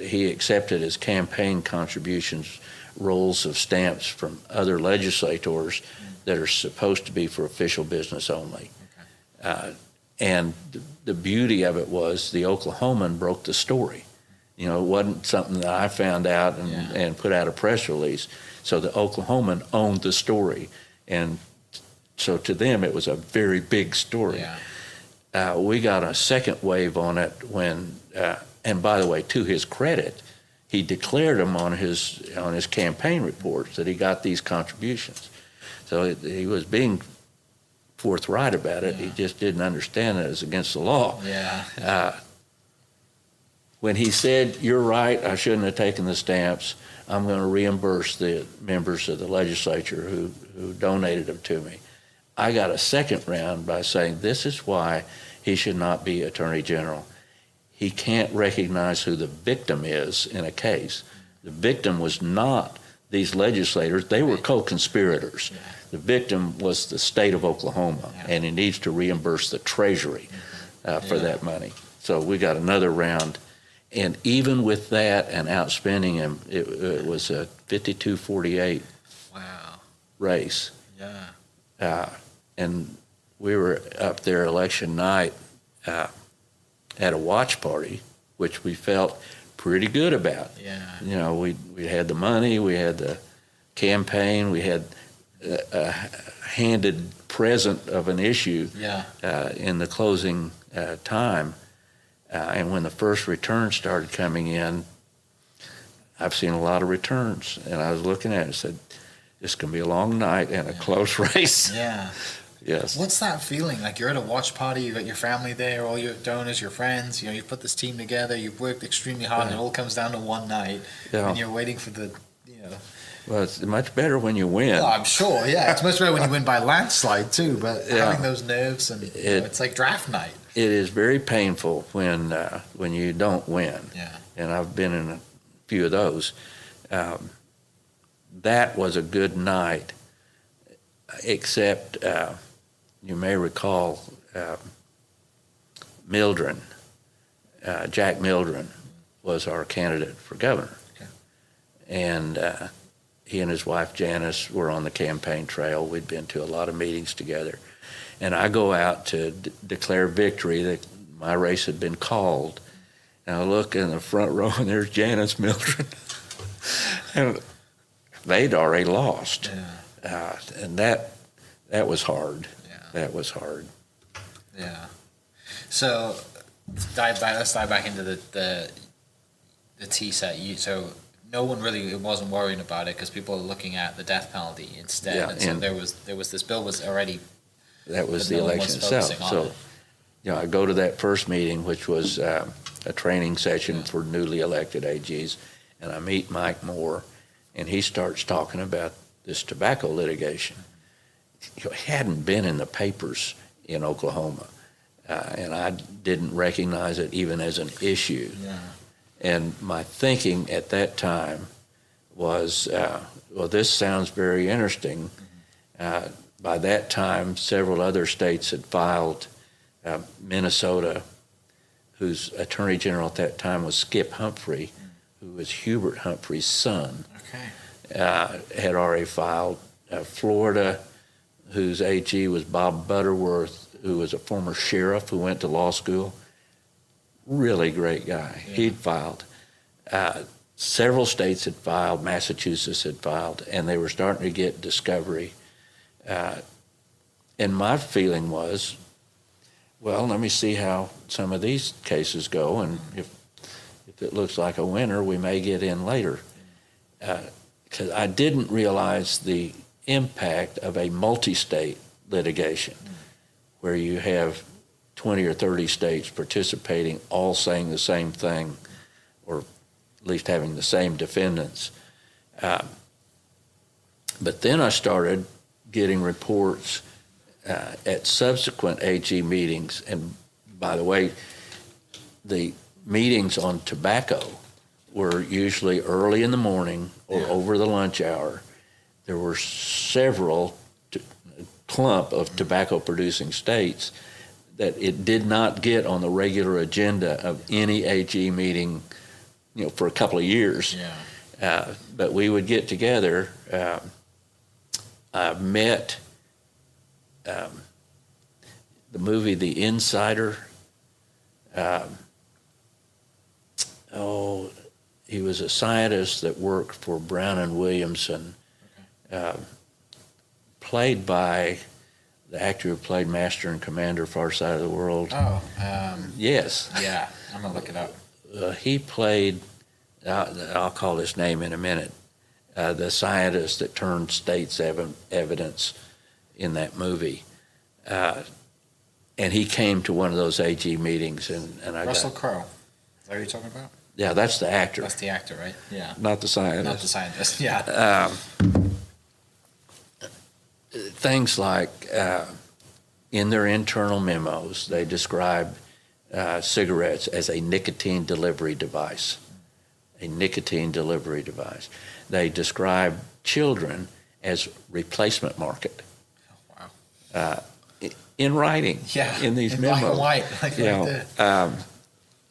He accepted as campaign contributions rolls of stamps from other legislators that are supposed to be for official business only. And the beauty of it was the Oklahoman broke the story. You know, it wasn't something that I found out and put out a press release. So the Oklahoman owned the story. And so to them, it was a very big story. We got a second wave on it when, and by the way, to his credit, he declared them on his campaign reports that he got these contributions. So he was being forthright about it. He just didn't understand that it was against the law. When he said, "You're right, I shouldn't have taken the stamps. I'm going to reimburse the members of the legislature who donated them to me," I got a second round by saying, this is why he should not be Attorney General. He can't recognize who the victim is in a case. The victim was not these legislators. They were co-conspirators. The victim was the state of Oklahoma, and he needs to reimburse the Treasury for that money. So we got another round. And even with that and outspending him, it was a 52-48 race. And we were up there election night at a watch party, which we felt pretty good about. You know, we had the money, we had the campaign, we had a handed present of an issue in the closing time. And when the first returns started coming in, I've seen a lot of returns. And I was looking at it and said, this can be a long night and a close race. Yes. What's that feeling? Like you're at a watch party, you got your family there, all your donors, your friends, you know, you've put this team together, you've worked extremely hard, and it all comes down to one night, and you're waiting for the, you know. Well, it's much better when you win. Well, I'm sure, it's much better when you win by landslide too, but having those nerves and it's like draft night. It is very painful when you don't win. And I've been in a few of those. That was a good night, except you may recall Mildren, Jack Mildren was our candidate for governor. And he and his wife Janice were on the campaign trail. We'd been to a lot of meetings together. And I go out to declare victory that my race had been called. And I look in the front row, and there's Janice Mildren. And they'd already lost. And that was hard. That was hard. So let's dive back into the TSET. So no one really wasn't worrying about it because people are looking at the death penalty instead. And so there was this bill was already. That was the election itself. So, you know, I go to that first meeting, which was a training session for newly elected AGs, and I meet Mike Moore, and he starts talking about this tobacco litigation. You know, it hadn't been in the papers in Oklahoma, and I didn't recognize it even as an issue. And my thinking at that time was, well, this sounds very interesting. By that time, several other states had filed. Minnesota, whose attorney general at that time was Skip Humphrey, who was Hubert Humphrey's son, had already filed. Florida, whose AG was Bob Butterworth, who was a former sheriff who went to law school. Really great guy. He'd filed. several states had filed, Massachusetts had filed, and they were starting to get discovery. And my feeling was, well, let me see how some of these cases go, and if it looks like a winner, we may get in later. Because I didn't realize the impact of a multi-state litigation where you have 20 or 30 states participating, all saying the same thing, or at least having the same defendants. But then I started getting reports at subsequent AG meetings, and by the way, the meetings on tobacco were usually early in the morning or over the lunch hour. There were several clump of tobacco-producing states that it did not get on the regular agenda of any AG meeting, for a couple of years. But we would get together. I met the movie The Insider. He was a scientist that worked for Brown and Williamson, played by the actor who played Master and Commander Far Side of the World. Yes. Yeah, I'm going to look it up. He played, I'll call his name in a minute, the scientist that turned state's evidence in that movie. And he came to one of those AG meetings, and I Russell Crowe. Is that what you're talking about? Yeah, that's the actor. That's the actor, right? Yeah. Not the scientist. Not the scientist, yeah. Things like in their internal memos, they describe cigarettes as a nicotine delivery device. A nicotine delivery device. They describe children as replacement market. Oh, wow. In writing, in these memos. Black and white, like that.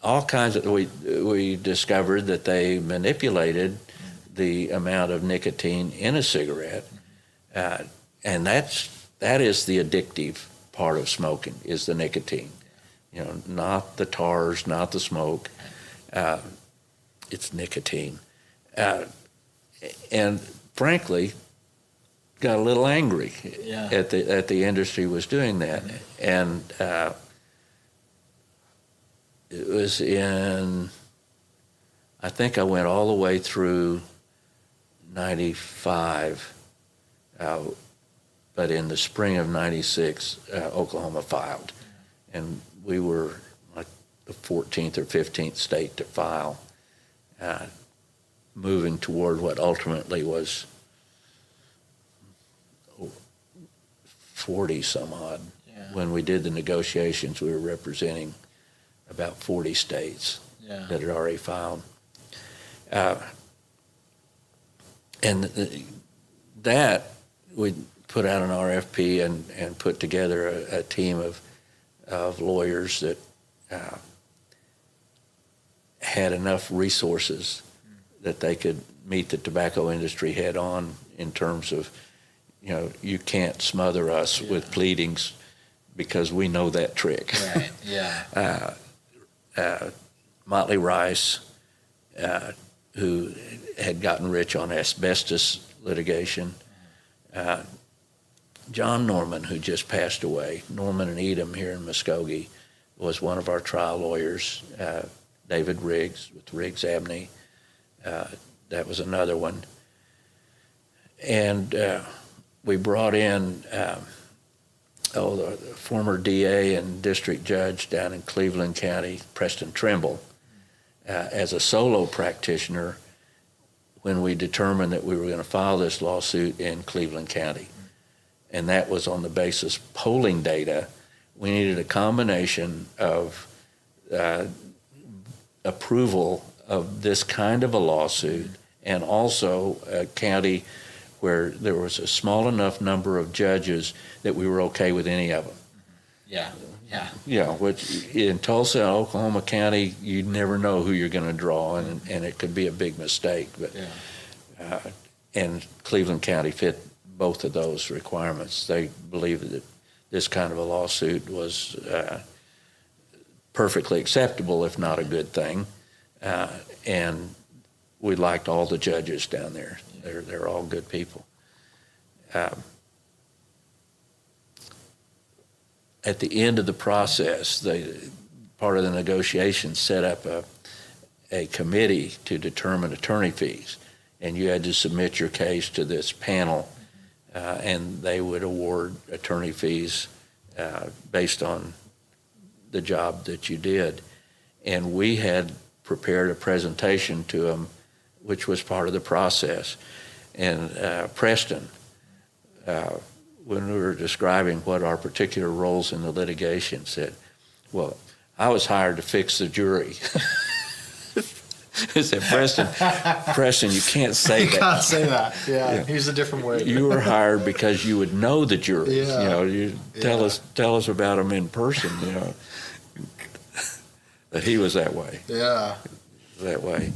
All kinds of, we discovered that they manipulated the amount of nicotine in a cigarette, and that is the addictive part of smoking, is the nicotine. Not the tars, not the smoke. It's nicotine. And frankly, got a little angry at the industry was doing that. And it was I think I went all the way through 95, but in the spring of 96, Oklahoma filed. And we were like the 14th or 15th state to file, moving toward what ultimately was 40 some odd. When we did the negotiations, we were representing about 40 states that had already filed. And that, we put out an RFP and put together a team of lawyers that had enough resources that they could meet the tobacco industry head on in terms of, you can't smother us with pleadings because we know that trick. Right, yeah. Motley Rice, who had gotten rich on asbestos litigation. John Norman, who just passed away, Norman and Edom here in Muskogee, was one of our trial lawyers. David Riggs with Riggs Abney, that was another one. And we brought in the former DA and district judge down in Cleveland County, Preston Trimble, as a solo practitioner when we determined that we were going to file this lawsuit in Cleveland County. And that was on the basis of polling data. We needed a combination of approval of this kind of a lawsuit and also a county where there was a small enough number of judges that we were okay with any of them. Yeah, which in Tulsa and Oklahoma County, you never know who you're going to draw, and it could be a big mistake. But and Cleveland County fit both of those requirements. They believed that this kind of a lawsuit was perfectly acceptable, if not a good thing. And we liked all the judges down there. They're all good people. At the end of the process, part of the negotiations set up a committee to determine attorney fees, and you had to submit your case to this panel, and they would award attorney fees based on the job that you did. And we had prepared a presentation to them, which was part of the process. And Preston, when we were describing what our particular roles in the litigation, said, well, I was hired to fix the jury. I said, Preston, you can't say that. You can't say that. Yeah. Use a different word. You were hired because you would know the juries. Yeah. You know, you tell us about them in person. You know, that he was that way. Yeah. That way.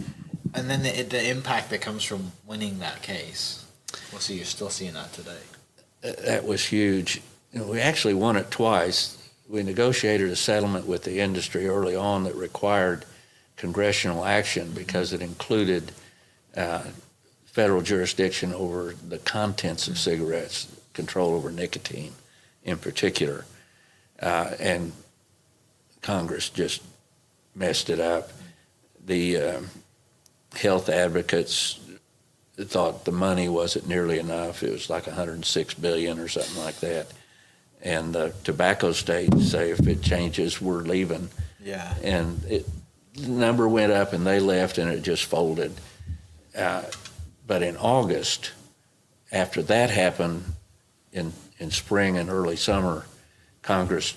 And then the impact that comes from winning that case. Well, so you're still seeing that today. That was huge. You know, we actually won it twice. We negotiated a settlement with the industry early on that required congressional action because it included federal jurisdiction over the contents of cigarettes, control over nicotine in particular. And Congress just messed it up. The health advocates thought the money wasn't nearly enough. It was like $106 billion or something like that. And the tobacco states say if it changes, we're leaving. Yeah. And the number went up and they left and it just folded. But in August, after that happened in spring and early summer, Congress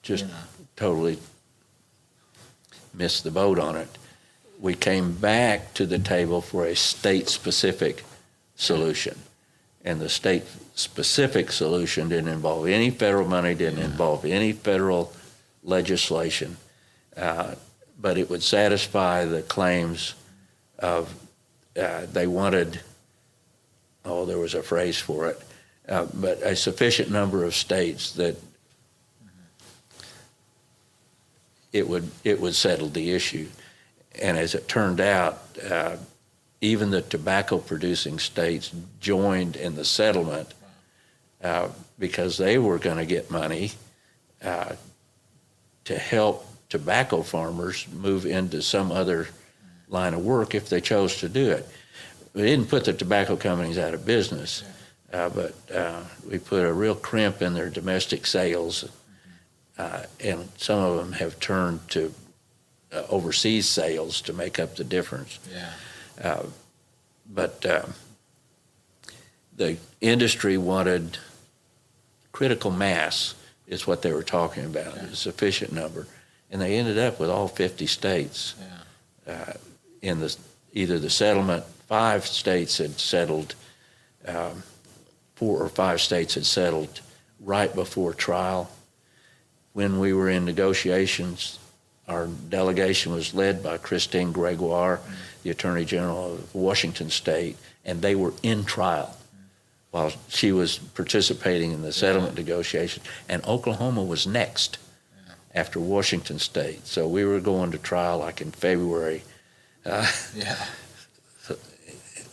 just totally missed the boat on it. We came back to the table for a state-specific solution. And the state-specific solution didn't involve any federal money, didn't involve any federal legislation, but it would satisfy the claims of, they wanted, there was a phrase for it, but a sufficient number of states that it would settle the issue. And as it turned out, even the tobacco-producing states joined in the settlement because they were going to get money to help tobacco farmers move into some other line of work if they chose to do it. We didn't put the tobacco companies out of business, but we put a real crimp in their domestic sales, and some of them have turned to overseas sales to make up the difference. Yeah. But the industry wanted critical mass is what they were talking about, a sufficient number. And they ended up with all 50 states in either the settlement. 5 states had settled, 4 or 5 states had settled right before trial. When we were in negotiations, our delegation was led by Christine Gregoire, the Attorney General of Washington State, and they were in trial while she was participating in the settlement negotiation. And Oklahoma was next after Washington State. So we were going to trial like in February. And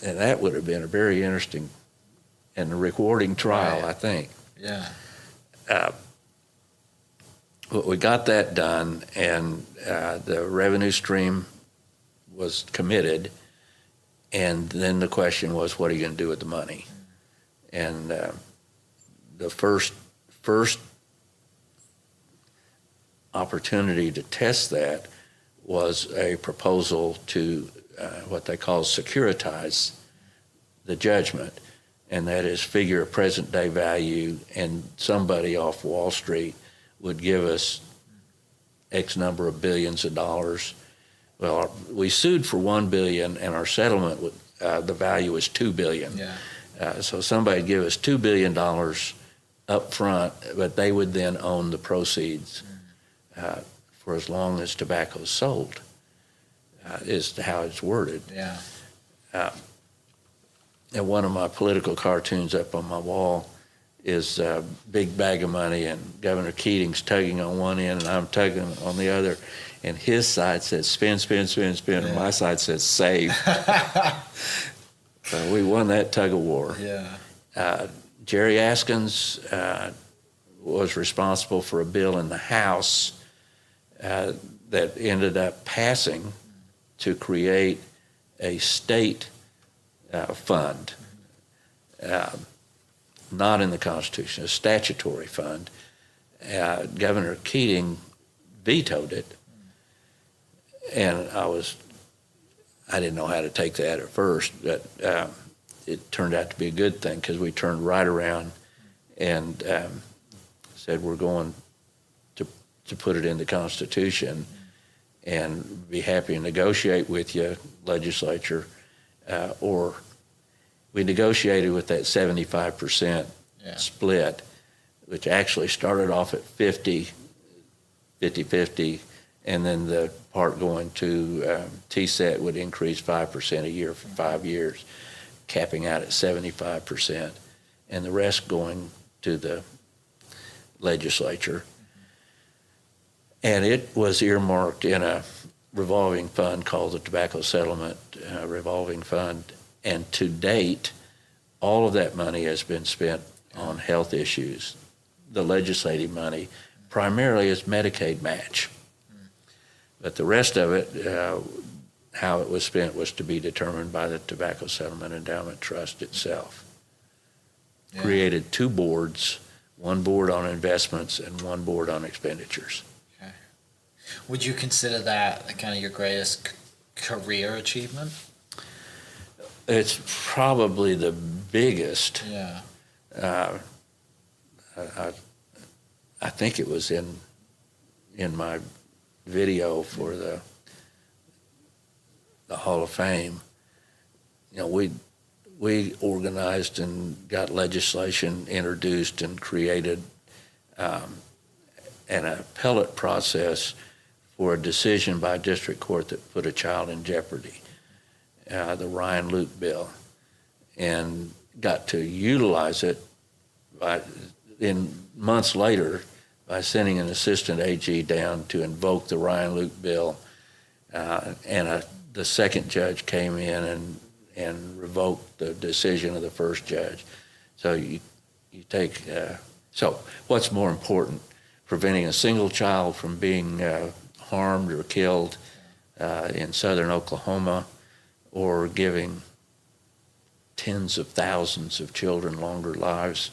that would have been a very interesting and rewarding trial, I think. Yeah. But we got that done, and the revenue stream was committed, and then the question was, what are you going to do with the money? And the first opportunity to test that was a proposal to what they call securitize the judgment, and that is figure a present-day value, and somebody off Wall Street would give us X number of billions of dollars. Well, we sued for $1 billion, and our settlement, the value was $2 billion. Yeah. So somebody would give us $2 billion up front, but they would then own the proceeds for as long as tobacco is sold, is how it's worded. Yeah. And one of my political cartoons up on my wall is a big bag of money, and Governor Keating's tugging on one end and I'm tugging on the other, and his side says spin, spin, spin, spin, and my side says save. So we won that tug of war. Yeah. Jerry Askins was responsible for a bill in the House that ended up passing to create a state fund, not in the Constitution, a statutory fund. Governor Keating vetoed it, and I didn't know how to take that at first, but it turned out to be a good thing, because we turned right around and said we're going to put it in the Constitution, and be happy to negotiate with you, legislature, or we negotiated with that 75% split, which actually started off at 50, and then the part going to TSET would increase 5% a year for 5 years, capping out at 75%, and the rest going to the legislature. And it was earmarked in a revolving fund called the Tobacco Settlement Revolving Fund. And to date, all of that money has been spent on health issues. The legislative money primarily is Medicaid match. But the rest of it, how it was spent, was to be determined by the Tobacco Settlement Endowment Trust itself. Yeah. Created 2 boards, one board on investments and one board on expenditures. Okay. Would you consider that kind of your greatest career achievement? It's probably the biggest. Yeah. I think it was in my video for the Hall of Fame. You know, we organized and got legislation introduced and created an appellate process for a decision by district court that put a child in jeopardy, the Ryan Luke bill, and got to utilize it months later by sending an assistant AG down to invoke the Ryan Luke bill, and the second judge came in and revoked the decision of the first judge. So you take, so what's more important, preventing a single child from being harmed or killed in southern Oklahoma, or giving tens of thousands of children longer lives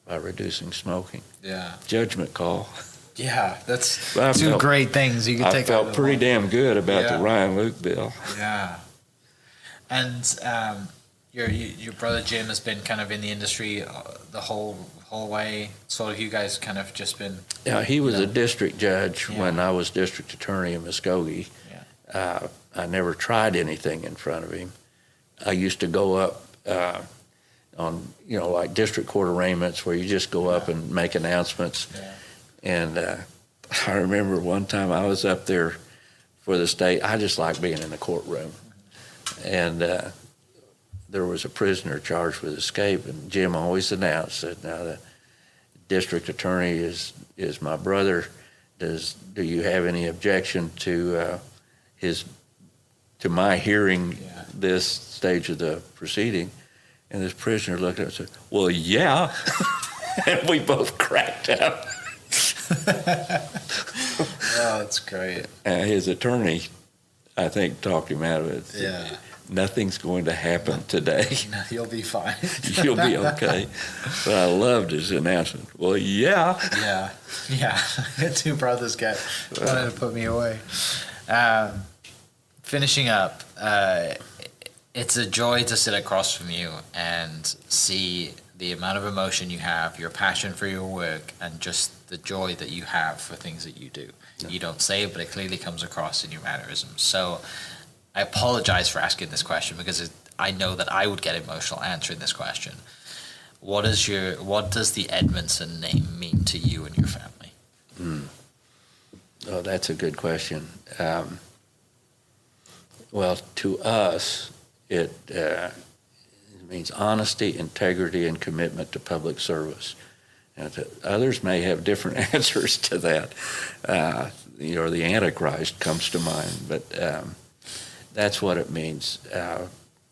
by reducing smoking? Yeah. Judgment call. Yeah, that's two great things you could take. I felt pretty damn good about the Ryan Luke bill. Yeah. And your brother Jim has been kind of in the industry the whole way. So you guys kind of just been. Yeah, he was a district judge when I was district attorney in Muskogee. Yeah. I never tried anything in front of him. I used to go up on, like district court arraignments where you just go up and make announcements. Yeah. And I remember one time I was up there for the state. I just like being in the courtroom. And there was a prisoner charged with escape, and Jim always announced that, now the district attorney is my brother. Do you have any objection to my hearing this stage of the proceeding? And this prisoner looked up and said, "Well, yeah." And we both cracked up. Oh, that's great. His attorney, I think, talked him out of it. Yeah. Nothing's going to happen today. No, you'll be fine. You'll be okay. But I loved his announcement. Well, yeah. Yeah. 2 brothers wanted to put me away. Finishing up, it's a joy to sit across from you and see the amount of emotion you have, your passion for your work, and just the joy that you have for things that you do. Yeah. You don't say it, but it clearly comes across in your mannerisms. So I apologize for asking this question, because I know that I would get emotional answering this question. What does the Edmondson name mean to you and your family? Oh, that's a good question. Well, to us, it means honesty, integrity, and commitment to public service. Others may have different answers to that. The Antichrist comes to mind, but that's what it means.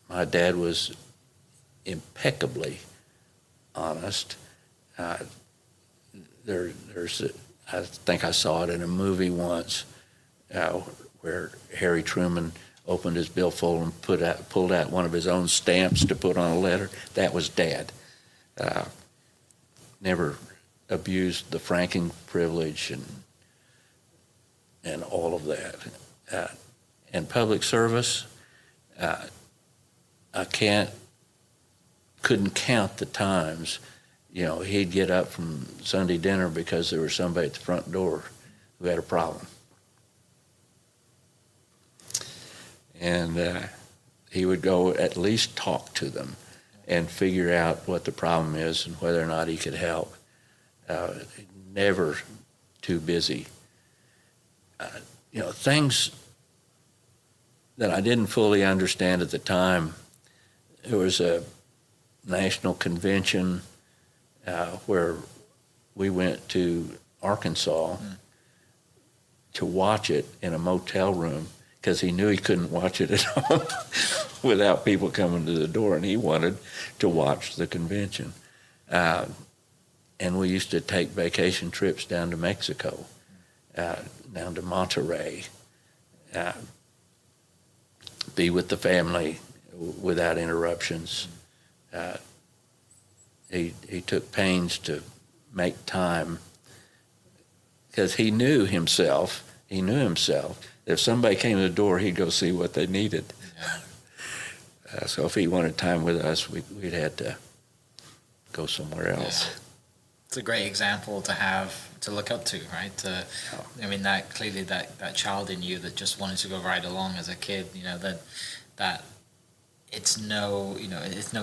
My dad was impeccably honest. I think I saw it in a movie once where Harry Truman opened his billfold and pulled out one of his own stamps to put on a letter. That was Dad. Never abused the franking privilege and all of that. And public service, I couldn't count the times, he'd get up from Sunday dinner because there was somebody at the front door who had a problem. And he would go at least talk to them and figure out what the problem is and whether or not he could help. Never too busy. Things that I didn't fully understand at the time. There was a national convention where we went to Arkansas to watch it in a motel room because he knew he couldn't watch it at home without people coming to the door, and he wanted to watch the convention. And we used to take vacation trips down to Mexico, down to Monterrey, be with the family without interruptions. He took pains to make time because he knew himself. If somebody came to the door, he'd go see what they needed. Yeah. So if he wanted time with us, we'd had to go somewhere else. Yeah. It's a great example to have to look up to, right? That clearly that child in you that just wanted to go right along as a kid, that it's no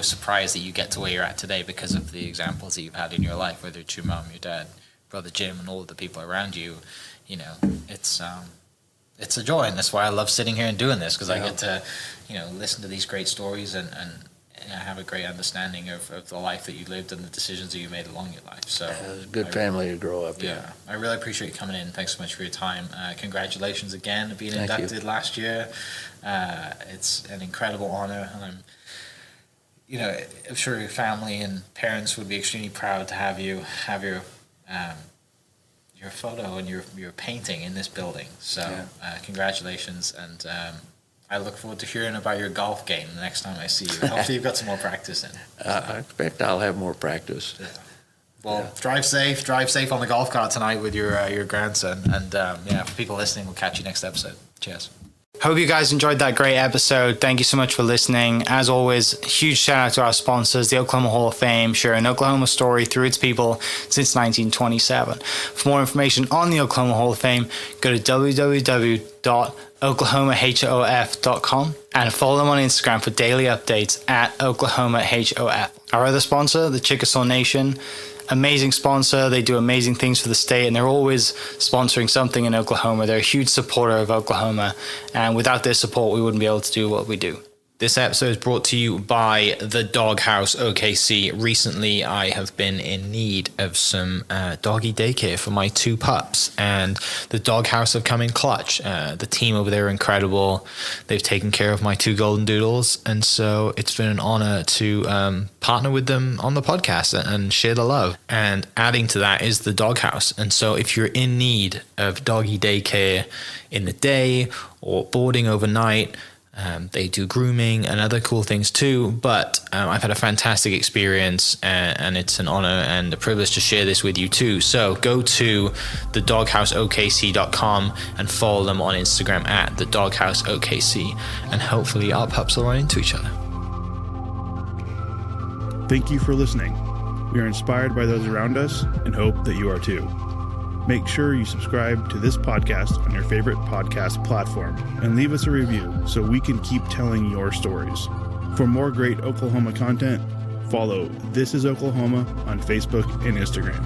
surprise that you get to where you're at today because of the examples that you've had in your life, whether it's your mom, your dad, brother Jim, and all of the people around you. It's a joy, and that's why I love sitting here and doing this, because I get to, listen to these great stories and have a great understanding of the life that you lived and the decisions that you made along your life. So a good family to grow up in. Yeah, I really appreciate you coming in. Thanks so much for your time. Congratulations again on being inducted last year. It's an incredible honor, and I'm sure your family and parents would be extremely proud to have your photo and your painting in this building. So congratulations, and I look forward to hearing about your golf game the next time I see you. Hopefully you've got some more practice in. I expect I'll have more practice. Yeah. Well, drive safe on the golf cart tonight with your grandson. And for people listening, we'll catch you next episode. Cheers. Hope you guys enjoyed that great episode. Thank you so much for listening. As always, huge shout out to our sponsors, the Oklahoma Hall of Fame, sharing Oklahoma story through its people since 1927. For more information on the Oklahoma Hall of Fame, go to www.oklahomahof.com and follow them on Instagram for daily updates at OklahomaHOF. Our other sponsor, the Chickasaw Nation, amazing sponsor. They do amazing things for the state, and they're always sponsoring something in Oklahoma. They're a huge supporter of Oklahoma, and without their support, we wouldn't be able to do what we do. This episode is brought to you by the Doghouse OKC. Recently, I have been in need of some doggy daycare for my two pups, and the Doghouse have come in clutch. The team over there are incredible. They've taken care of my two golden doodles, and so it's been an honor to partner with them on the podcast and share the love. And adding to that is the Doghouse. And so if you're in need of doggy daycare in the day or boarding overnight, they do grooming and other cool things too, but I've had a fantastic experience, and it's an honor and a privilege to share this with you too. So go to thedogHouseOKC.com and follow them on Instagram at thedogHouseOKC, and hopefully our pups will run into each other. Thank you for listening. We are inspired by those around us and hope that you are too. Make sure you subscribe to this podcast on your favorite podcast platform and leave us a review so we can keep telling your stories. For more great Oklahoma content, follow This Is Oklahoma on Facebook and Instagram.